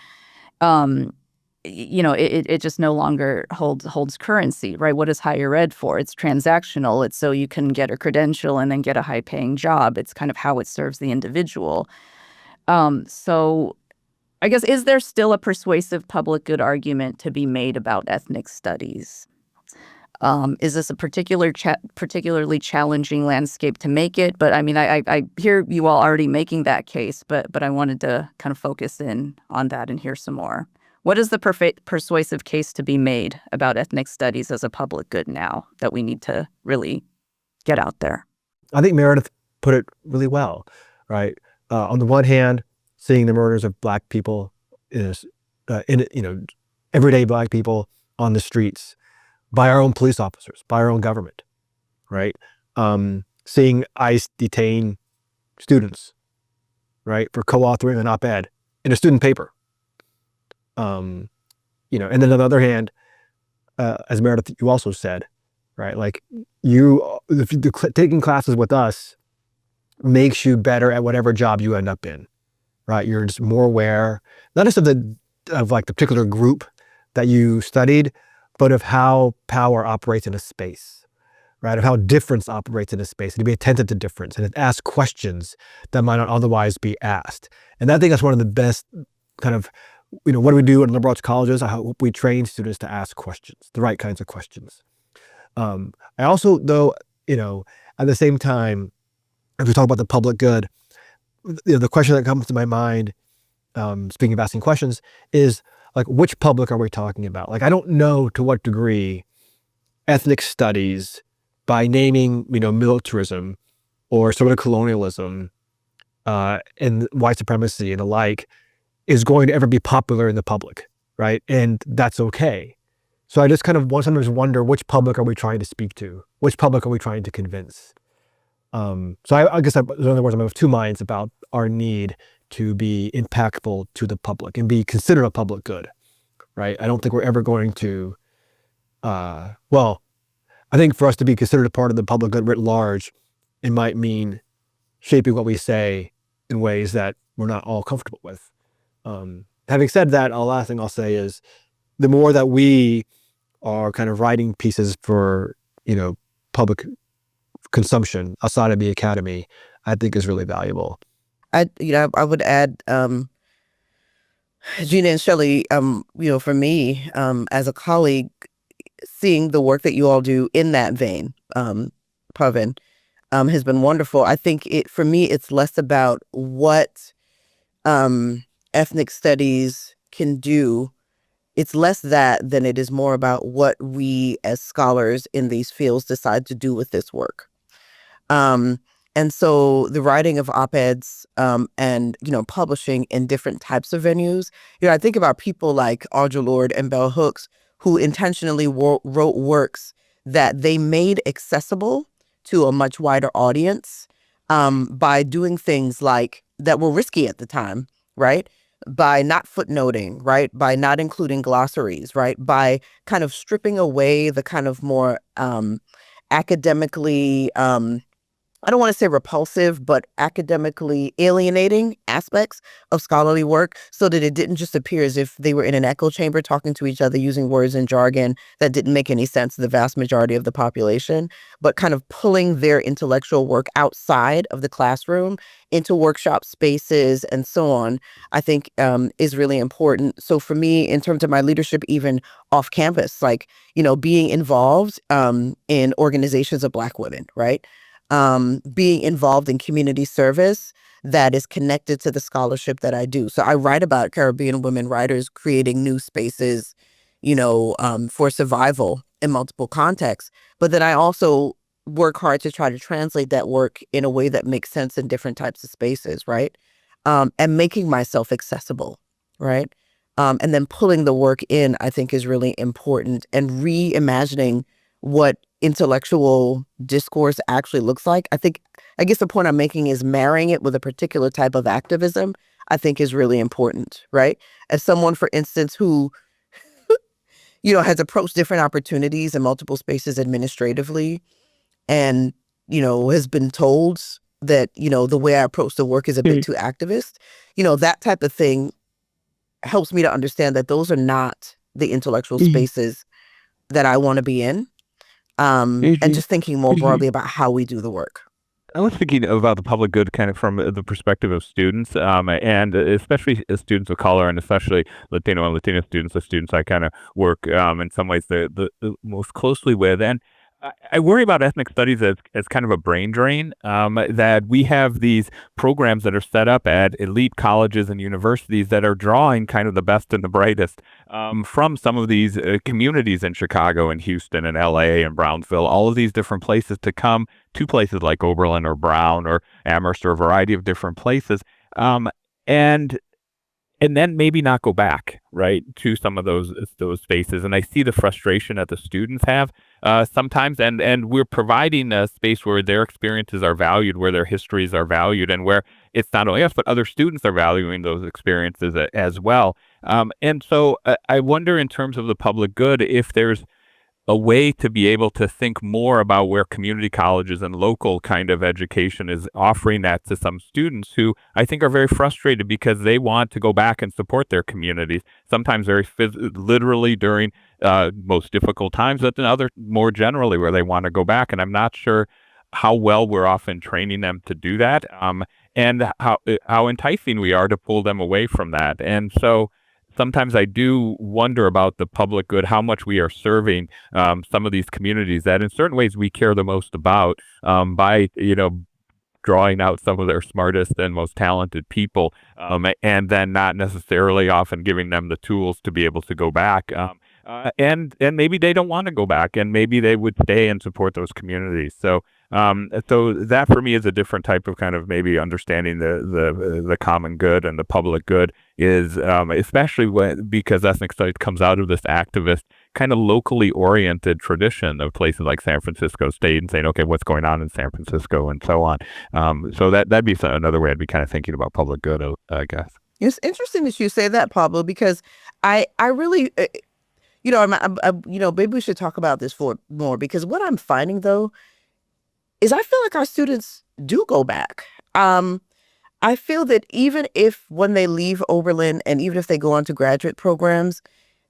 It just no longer holds currency, right? What is higher ed for? It's transactional. It's so you can get a credential and then get a high-paying job. It's kind of how it serves the individual. So I guess, is there still a persuasive public good argument to be made about ethnic studies? Is this a particularly challenging landscape to make it? But I mean, I hear you all already making that case, but I wanted to kind of focus in on that and hear some more. What is the persuasive case to be made about ethnic studies as a public good now that we need to really get out there? I think Meredith put it really well, right? On the one hand, seeing the murders of Black people everyday Black people on the streets by our own police officers, by our own government, right? Seeing ICE detain students, right, for co-authoring an op-ed in a student paper. And then on the other hand, as Meredith, you also said, right, like taking classes with us makes you better at whatever job you end up in, right? You're just more aware, not just of the particular group that you studied, but of how power operates in a space, right? Of how difference operates in a space, and to be attentive to difference and to ask questions that might not otherwise be asked. And I think that's one of the best kind of, what do we do in liberal arts colleges? I hope we train students to ask questions, the right kinds of questions. I also, though, at the same time, as we talk about the public good, the question that comes to my mind, speaking of asking questions, is like, which public are we talking about? Like, I don't know to what degree ethnic studies, by naming, militarism or sort of colonialism and white supremacy and the like, is going to ever be popular in the public, right? And that's okay. So I just kind of sometimes wonder, which public are we trying to speak to? Which public are we trying to convince? So I guess, in other words, I'm of two minds about our need to be impactful to the public and be considered a public good, right? I don't think we're ever going to, I think for us to be considered a part of the public good writ large, it might mean shaping what we say in ways that we're not all comfortable with. Having said that, the last thing I'll say is, the more that we are kind of writing pieces for, public consumption outside of the academy, I think is really valuable. I would add, Gina and Shelley, for me, as a colleague, seeing the work that you all do in that vein, Pawan, has been wonderful. I think for me, it's less about what ethnic studies can do. It's less that than it is more about what we as scholars in these fields decide to do with this work. And so the writing of op-eds and, publishing in different types of venues, I think about people like Audre Lorde and Bell Hooks, who intentionally wrote works that they made accessible to a much wider audience by doing things like that were risky at the time, right? By not footnoting, right? By not including glossaries, right? By kind of stripping away the kind of more academically I don't want to say repulsive, but academically alienating aspects of scholarly work so that it didn't just appear as if they were in an echo chamber talking to each other using words and jargon that didn't make any sense to the vast majority of the population, but kind of pulling their intellectual work outside of the classroom into workshop spaces and so on, I think is really important. So for me, in terms of my leadership, even off campus, like, being involved in organizations of Black women, right? Being involved in community service that is connected to the scholarship that I do. So I write about Caribbean women writers creating new spaces, for survival in multiple contexts. But then I also work hard to try to translate that work in a way that makes sense in different types of spaces, right? And making myself accessible, right? And then pulling the work in, I think, is really important, and reimagining what intellectual discourse actually looks like. I guess the point I'm making is marrying it with a particular type of activism, I think, is really important, right? As someone, for instance, who, has approached different opportunities in multiple spaces administratively and, has been told that, the way I approach the work is a bit too activist, that type of thing helps me to understand that those are not the intellectual spaces that I want to be in. And just thinking more broadly about how we do the work. I was thinking about the public good kind of from the perspective of students, and especially students of color, and especially Latino and Latina students, the students I kind of work in some ways the most closely with. And I worry about ethnic studies as kind of a brain drain, that we have these programs that are set up at elite colleges and universities that are drawing kind of the best and the brightest from some of these communities in Chicago and Houston and LA and Brownsville, all of these different places to come to places like Oberlin or Brown or Amherst or a variety of different places. Um, and and then maybe not go back, right, to some of those spaces. And I see the frustration that the students have sometimes, and we're providing a space where their experiences are valued, where their histories are valued, and where it's not only us but other students are valuing those experiences as well. And so I wonder, in terms of the public good, if there's a way to be able to think more about where community colleges and local kind of education is offering that to some students who I think are very frustrated because they want to go back and support their communities, sometimes very literally during most difficult times, but then other more generally where they want to go back. And I'm not sure how well we're often training them to do that, and how enticing we are to pull them away from that. And so sometimes I do wonder about the public good, how much we are serving some of these communities that in certain ways we care the most about, by, drawing out some of their smartest and most talented people, and then not necessarily often giving them the tools to be able to go back. And maybe they don't want to go back, and maybe they would stay and support those communities. So that for me is a different type of kind of maybe understanding the common good and the public good is, especially because ethnic studies comes out of this activist kind of locally oriented tradition of places like San Francisco State and saying, okay, what's going on in San Francisco and so on. So that'd be another way I'd be kind of thinking about public good, I guess. It's interesting that you say that, Pablo, because I really, maybe we should talk about this for more, because what I'm finding though is I feel like our students do go back. I feel that even if when they leave Oberlin and even if they go on to graduate programs,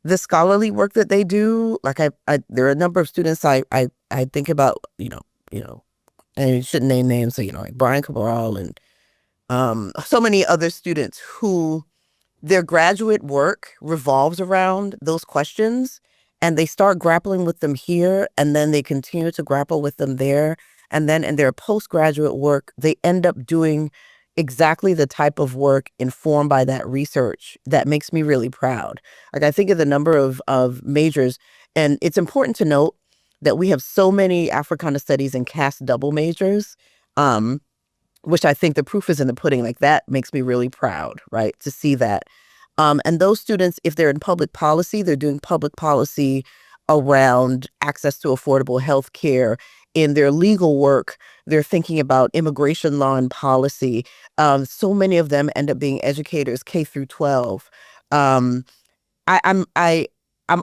the scholarly work that they do, like there are a number of students I think about, and you shouldn't name names, so like Brian Cabral and so many other students who their graduate work revolves around those questions, and they start grappling with them here, and then they continue to grapple with them there. And then in their postgraduate work, they end up doing exactly the type of work informed by that research that makes me really proud. Like, I think of the number of majors, and it's important to note that we have so many Africana studies and CAS double majors, which I think the proof is in the pudding. Like, that makes me really proud, right, to see that. And those students, if they're in public policy, they're doing public policy around access to affordable health care. In their legal work, they're thinking about immigration law and policy. So many of them end up being educators, K through 12. I'm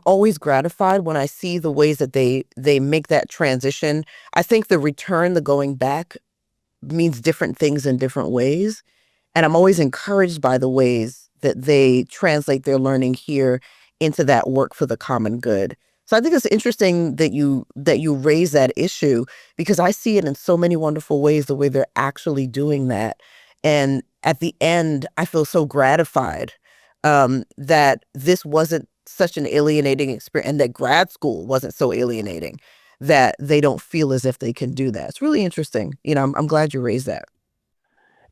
always gratified when I see the ways that they make that transition. I think the return, the going back, means different things in different ways. And I'm always encouraged by the ways that they translate their learning here into that work for the common good. So I think it's interesting that you raise that issue, because I see it in so many wonderful ways, the way they're actually doing that. And at the end, I feel so gratified that this wasn't such an alienating experience, and that grad school wasn't so alienating that they don't feel as if they can do that. It's really interesting. I'm glad you raised that.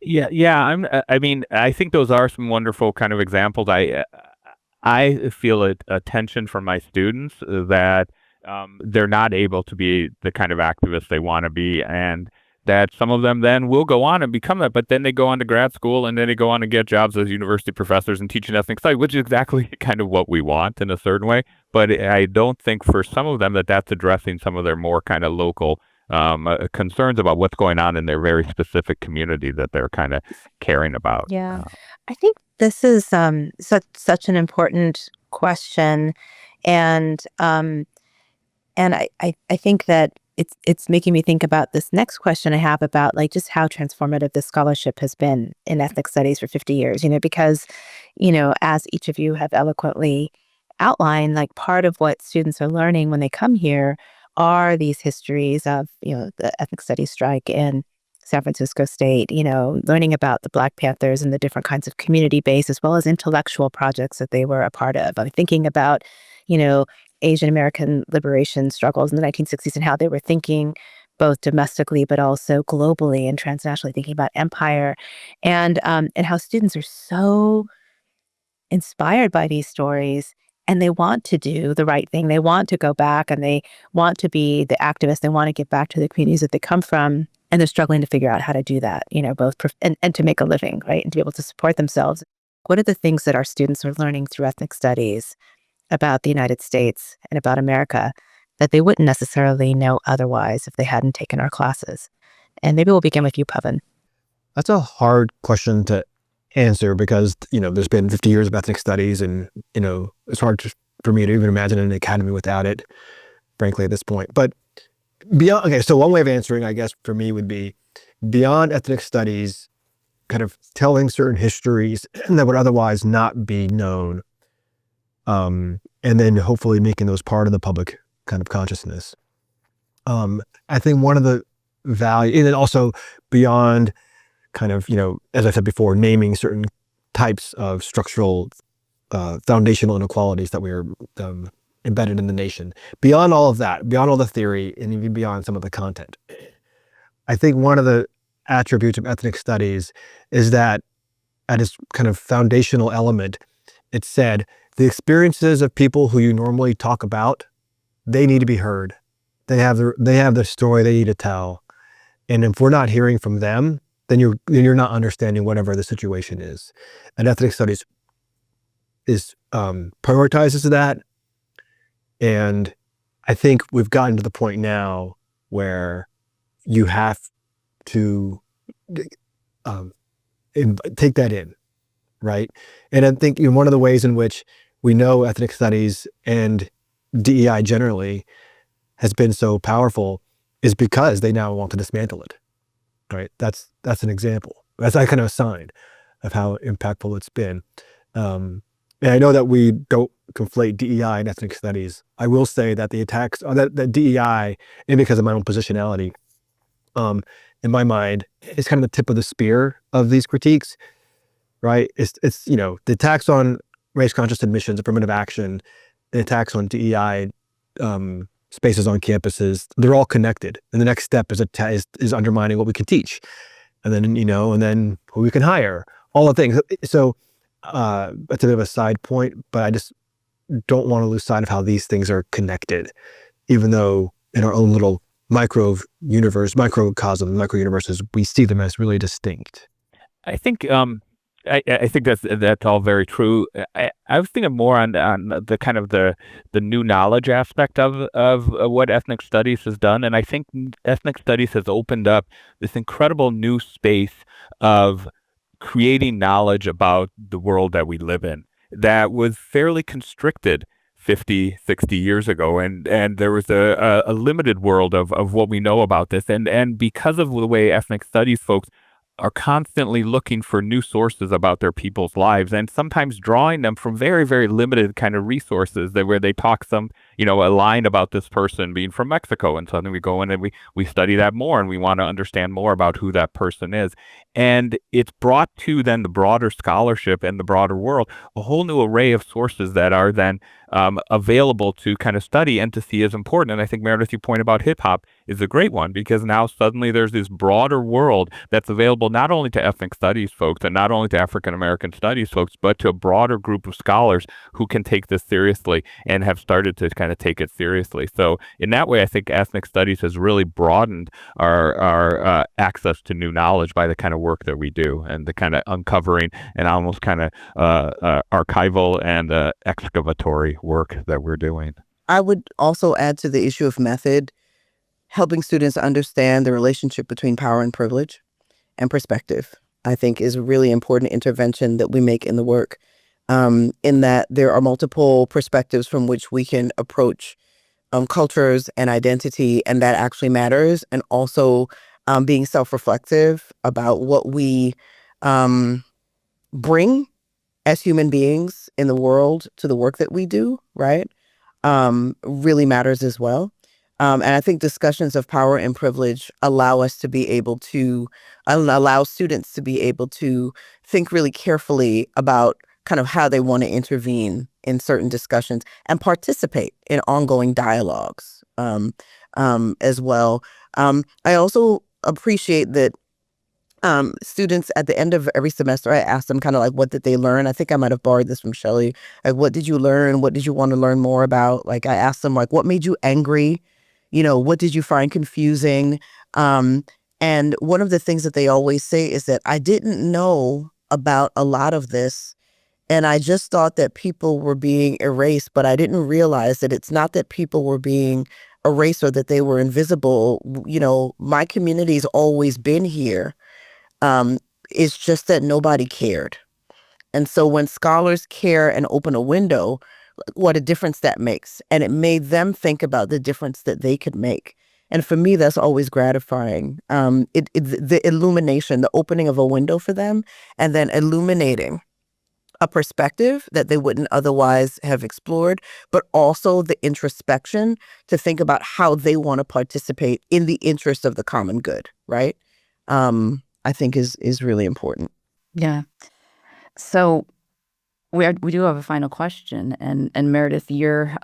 Yeah. I mean, I think those are some wonderful kind of examples. I feel a tension from my students that they're not able to be the kind of activists they want to be, and that some of them then will go on and become that, but then they go on to grad school and then they go on to get jobs as university professors and teaching ethnic studies, which is exactly kind of what we want in a certain way. But I don't think for some of them that that's addressing some of their more kind of local concerns about what's going on in their very specific community that they're kind of caring about. Yeah. I think this is such an important question, and I think that it's making me think about this next question I have about like just how transformative this scholarship has been in ethnic studies for 50 years, because, as each of you have eloquently outlined, like part of what students are learning when they come here are these histories of, the ethnic studies strike in San Francisco State, learning about the Black Panthers and the different kinds of community-based as well as intellectual projects that they were a part of. I'm thinking about, Asian American liberation struggles in the 1960s and how they were thinking both domestically but also globally and transnationally, thinking about empire, and how students are so inspired by these stories, and they want to do the right thing. They want to go back and they want to be the activists. They want to get back to the communities that they come from, and they're struggling to figure out how to do that, both and to make a living, right, and to be able to support themselves. What are the things that our students are learning through ethnic studies about the United States and about America that they wouldn't necessarily know otherwise if they hadn't taken our classes? And maybe we'll begin with you, Pavan. That's a hard question to answer because, there's been 50 years of ethnic studies and, it's hard for me to even imagine an academy without it, frankly, at this point. But so one way of answering, I guess, for me would be beyond ethnic studies, kind of telling certain histories that would otherwise not be known, and then hopefully making those part of the public kind of consciousness. I think one of the value, and then also beyond kind of, as I said before, naming certain types of structural foundational inequalities that we are embedded in the nation. Beyond all of that, beyond all the theory, and even beyond some of the content, I think one of the attributes of ethnic studies is that at its kind of foundational element, it said the experiences of people who you normally talk about, they need to be heard. They have the story they need to tell. And if we're not hearing from them, then you're not understanding whatever the situation is. And ethnic studies prioritizes that. And I think we've gotten to the point now where you have to take that in, right? And I think one of the ways in which we know ethnic studies and DEI generally has been so powerful is because they now want to dismantle it, right? That's an example. That's a kind of a sign of how impactful it's been. And I know that we don't conflate DEI and ethnic studies. I will say that the attacks, that DEI, and because of my own positionality, in my mind, is kind of the tip of the spear of these critiques, right? It's the attacks on race-conscious admissions, affirmative action, the attacks on DEI spaces on campuses, they're all connected. And the next step is undermining what we can teach. And then, and then who we can hire, all the things. So that's a bit of a side point, but I just don't want to lose sight of how these things are connected, even though in our own little microcosm, micro-universes, we see them as really distinct. I think I think that's all very true. I was thinking more on the kind of the new knowledge aspect of what ethnic studies has done, and I think ethnic studies has opened up this incredible new space of creating knowledge about the world that we live in that was fairly constricted 50, 60 years ago. And there was a limited world of what we know about this. And because of the way ethnic studies folks are constantly looking for new sources about their people's lives and sometimes drawing them from very, very limited kind of resources where they talk a line about this person being from Mexico. And suddenly we go in and we study that more and we want to understand more about who that person is. And it's brought to then the broader scholarship and the broader world a whole new array of sources that are then available to kind of study and to see as important. And I think, Meredith, your point about hip hop is a great one, because now suddenly there's this broader world that's available not only to ethnic studies folks and not only to African American studies folks, but to a broader group of scholars who can take this seriously and have started to kind of take it seriously. So in that way, I think ethnic studies has really broadened our access to new knowledge by the kind of work that we do and the kind of uncovering and almost kind of archival and excavatory work that we're doing. I would also add to the issue of method, helping students understand the relationship between power and privilege and perspective, I think, is a really important intervention that we make in the work, in that there are multiple perspectives from which we can approach cultures and identity, and that actually matters. And also being self-reflective about what we bring as human beings in the world to the work that we do, right? Really matters as well. And I think discussions of power and privilege allow us to be able to allow students to be able to think really carefully about kind of how they want to intervene in certain discussions and participate in ongoing dialogues as well. I also appreciate that students at the end of every semester, I ask them kind of like, what did they learn? I think I might have borrowed this from Shelley. Like, what did you learn? What did you want to learn more about? Like, I asked them, like, what made you angry? What did you find confusing? And one of the things that they always say is that I didn't know about a lot of this, and I just thought that people were being erased, but I didn't realize that it's not that people were being erased or that they were invisible. My community's always been here. It's just that nobody cared. And so when scholars care and open a window, what a difference that makes. And it made them think about the difference that they could make. And for me, that's always gratifying. The illumination, the opening of a window for them, and then illuminating a perspective that they wouldn't otherwise have explored, but also the introspection to think about how they want to participate in the interest of the common good, right? I think is really important. Yeah. So we do have a final question, and Meredith, your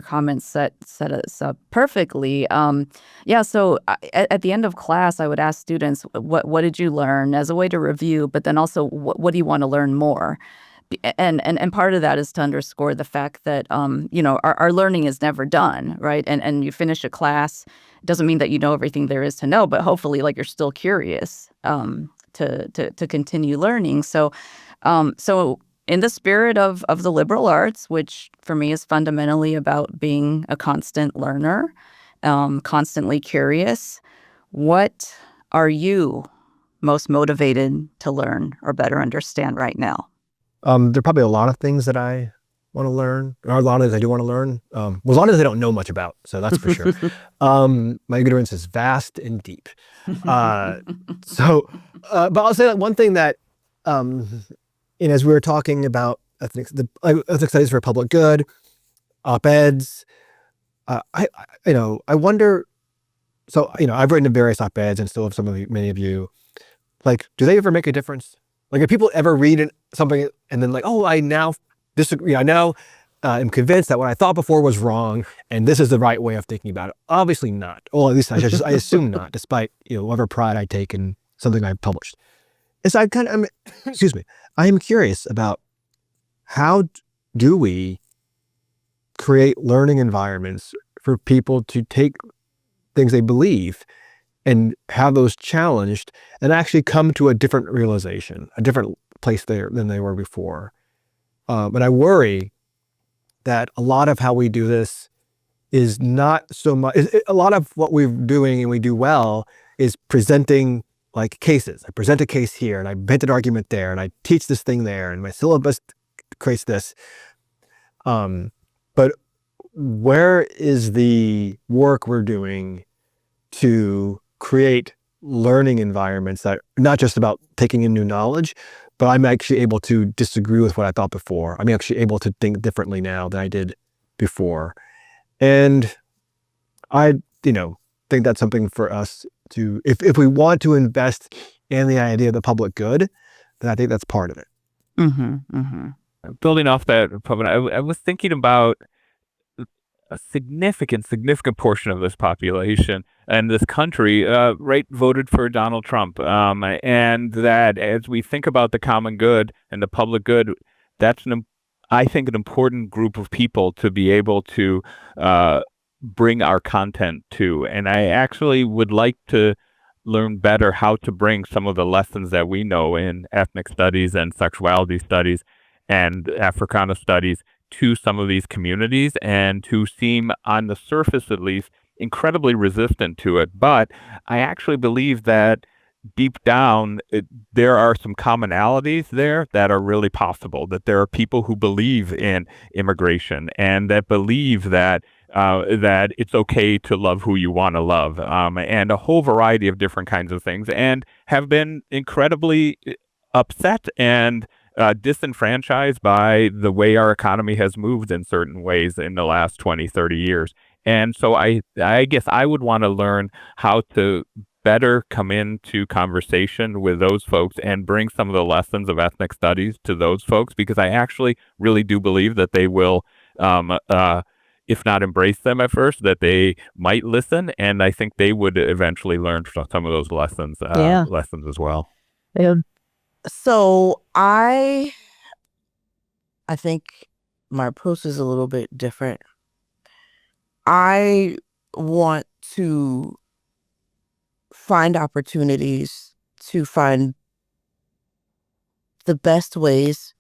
comments set us up perfectly. So at the end of class, I would ask students, what did you learn, as a way to review, but then also what do you want to learn more? And part of that is to underscore the fact that our learning is never done, right? And you finish a class, doesn't mean that you know everything there is to know, but hopefully, like, you're still curious to continue learning. So in the spirit of the liberal arts, which for me is fundamentally about being a constant learner, constantly curious, what are you most motivated to learn or better understand right now? There are probably a lot of things that I want to learn, or a lot of things I do want to learn. Well, a lot of things I don't know much about, so that's for sure. My ignorance is vast and deep. But I'll say that one thing that, as we were talking about ethnic studies for public good, op-eds, I wonder. So I've written various op-eds and still have many of you. Like, do they ever make a difference? Like, if people ever read something and then like, oh, I now disagree. I now am convinced that what I thought before was wrong, and this is the right way of thinking about it. Obviously not. Or at least I assume not, despite whatever pride I take in something I've published. And so I am curious about how do we create learning environments for people to take things they believe and have those challenged and actually come to a different realization, a different place there than they were before. But I worry that a lot of how we do this is not so much, a lot of what we're doing and we do well is presenting like cases. I present a case here and I bent an argument there and I teach this thing there and my syllabus creates this. But where is the work we're doing to create learning environments that are not just about taking in new knowledge, but I'm actually able to disagree with what I thought before. I'm actually able to think differently now than I did before. And I, think that's something for us to, if we want to invest in the idea of the public good, then I think that's part of it. Building off that, Pawan, I was thinking about a significant portion of this population and this country, voted for Donald Trump. And that as we think about the common good and the public good, that's I think an important group of people to be able to bring our content to. And I actually would like to learn better how to bring some of the lessons that we know in ethnic studies and sexuality studies and Africana studies to some of these communities, and who seem, on the surface at least, incredibly resistant to it. But I actually believe that deep down, there are some commonalities there that are really possible, that there are people who believe in immigration and that believe that that it's okay to love who you want to love, and a whole variety of different kinds of things, and have been incredibly upset and disenfranchised by the way our economy has moved in certain ways in the last 20, 30 years. And so I guess I would want to learn how to better come into conversation with those folks and bring some of the lessons of ethnic studies to those folks, because I actually really do believe that they will, if not embrace them at first, that they might listen, and I think they would eventually learn some of those lessons as well. So I think my approach is a little bit different. I want to find opportunities to find the best ways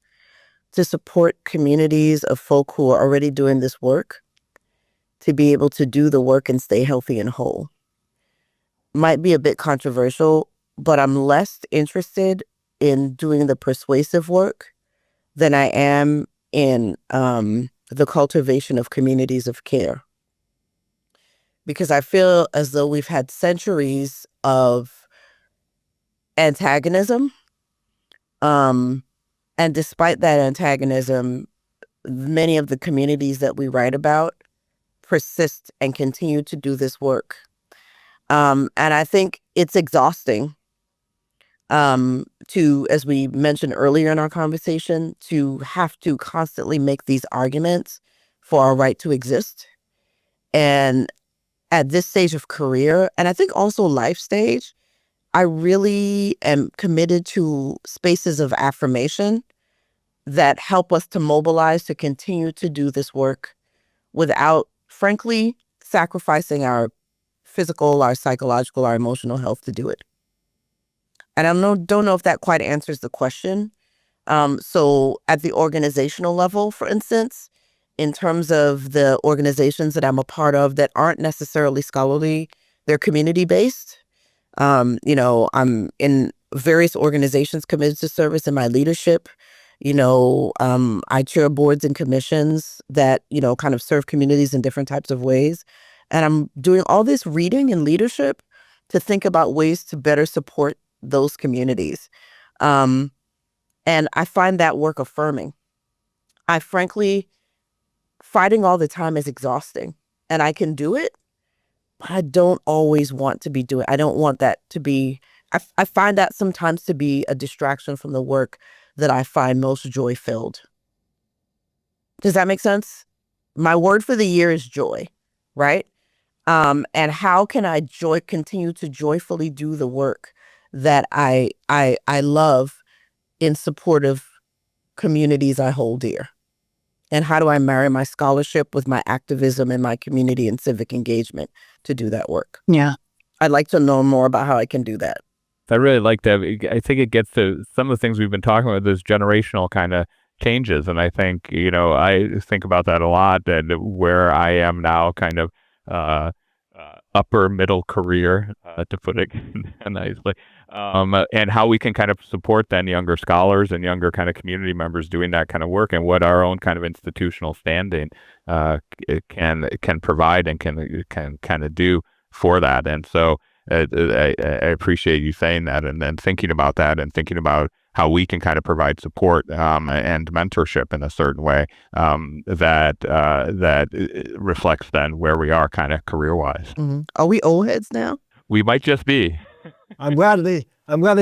to support communities of folk who are already doing this work to be able to do the work and stay healthy and whole. Might be a bit controversial, but I'm less interested in doing the persuasive work than I am in the cultivation of communities of care. Because I feel as though we've had centuries of antagonism. And despite that antagonism, many of the communities that we write about persist and continue to do this work. And I think it's exhausting to, as we mentioned earlier in our conversation, to have to constantly make these arguments for our right to exist. And at this stage of career, and I think also life stage, I really am committed to spaces of affirmation that help us to mobilize to continue to do this work without, frankly, sacrificing our physical, our psychological, our emotional health to do it. And I don't know if that quite answers the question. So at the organizational level, for instance, in terms of the organizations that I'm a part of that aren't necessarily scholarly, they're community-based. I'm in various organizations committed to service in my leadership. I chair boards and commissions that, kind of serve communities in different types of ways. And I'm doing all this reading and leadership to think about ways to better support those communities. And I find that work affirming. Frankly, fighting all the time is exhausting, and I can do it, but I don't always want to be doing it. I don't want that to be, I find that sometimes to be a distraction from the work that I find most joy-filled. Does that make sense? My word for the year is joy, right? And how can I continue to joyfully do the work that I love in support of communities I hold dear? And how do I marry my scholarship with my activism and my community and civic engagement to do that work? Yeah. I'd like to know more about how I can do that. I really like that. I think it gets to some of the things we've been talking about, those generational kind of changes. And I think, I think about that a lot, and where I am now kind of upper middle career, to put it nicely, and how we can kind of support then younger scholars and younger kind of community members doing that kind of work, and what our own kind of institutional standing can provide and can kind of do for that. And so I appreciate you saying that, and then thinking about that, and thinking about how we can kind of provide support and mentorship in a certain way that reflects then where we are kind of career-wise. Are we old heads now? We might just be. I'm glad they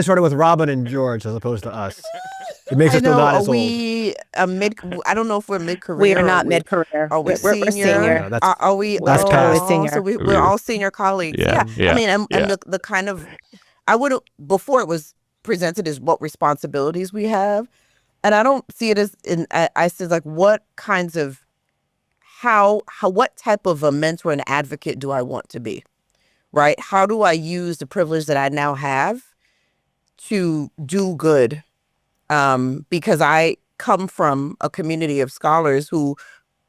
started with Robin and George as opposed to us. It makes us I know. feel not Are as old. we mid? I don't know if we're mid-career. We are or not mid-career. Are we We're senior. No, that's- Are we? that's oh, past. Senior. So we're all senior colleagues. Yeah, yeah, I mean, and yeah. the kind of, I would, before it was presented as what responsibilities we have, and I don't see it as I said, like, what kinds of, what type of a mentor and advocate do I want to be, right? How do I use the privilege that I now have to do good? Because I come from a community of scholars who,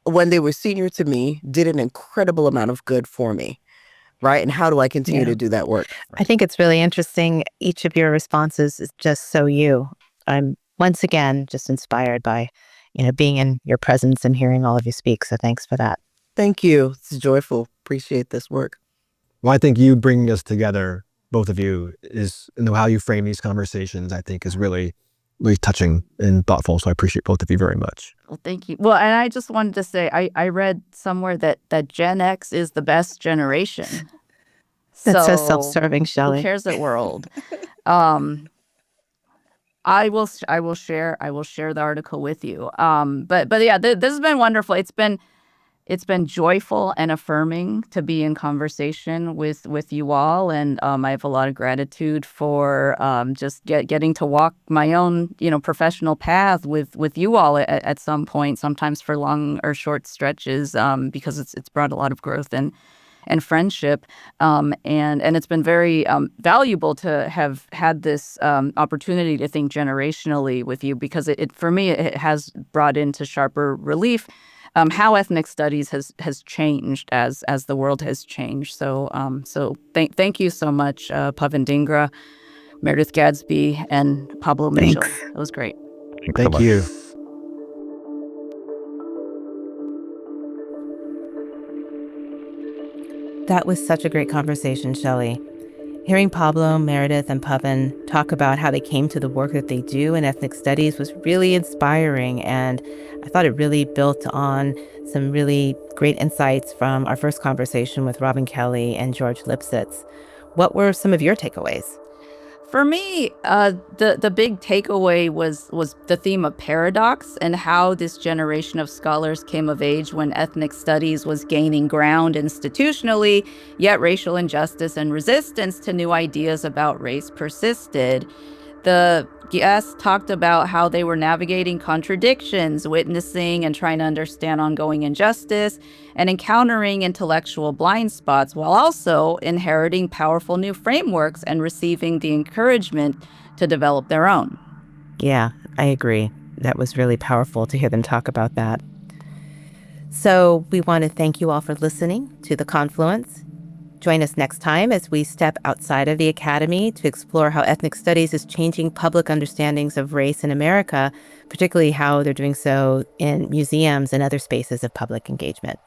when they were senior to me, did an incredible amount of good for me, right? And how do I continue to do that work? I think it's really interesting. Each of your responses is just so you. I'm once again just inspired by, being in your presence and hearing all of you speak. So thanks for that. Thank you. It's joyful. Appreciate this work. Well, I think you bringing us together, both of you, how you frame these conversations, I think is really, really touching and thoughtful. So I appreciate both of you very much. Well, thank you. Well, and I just wanted to say, I read somewhere that Gen X is the best generation. That's so self-serving, Shelley. Who cares that we're old? I will share the article with you. But yeah, this has been wonderful. It's been joyful and affirming to be in conversation with you all, and I have a lot of gratitude for just getting to walk my own professional path with you all at some point, sometimes for long or short stretches, because it's brought a lot of growth and friendship, and it's been very valuable to have had this opportunity to think generationally with you, because it for me it has brought into sharper relief how ethnic studies has changed as the world has changed. So thank you so much, Pawan Dhingra, Meredith Gadsby, and Pablo Mitchell. Thanks. It was great. Thanks so Thank much. you. That was such a great conversation, Shelley. Hearing Pablo, Meredith, and Pawan talk about how they came to the work that they do in ethnic studies was really inspiring, and I thought it really built on some really great insights from our first conversation with Robin Kelley and George Lipsitz. What were some of your takeaways? For me, the big takeaway was the theme of paradox, and how this generation of scholars came of age when ethnic studies was gaining ground institutionally, yet racial injustice and resistance to new ideas about race persisted. The guests talked about how they were navigating contradictions, witnessing and trying to understand ongoing injustice, and encountering intellectual blind spots, while also inheriting powerful new frameworks and receiving the encouragement to develop their own. Yeah, I agree. That was really powerful to hear them talk about that. So we want to thank you all for listening to The Confluence. Join us next time as we step outside of the academy to explore how ethnic studies is changing public understandings of race in America, particularly how they're doing so in museums and other spaces of public engagement.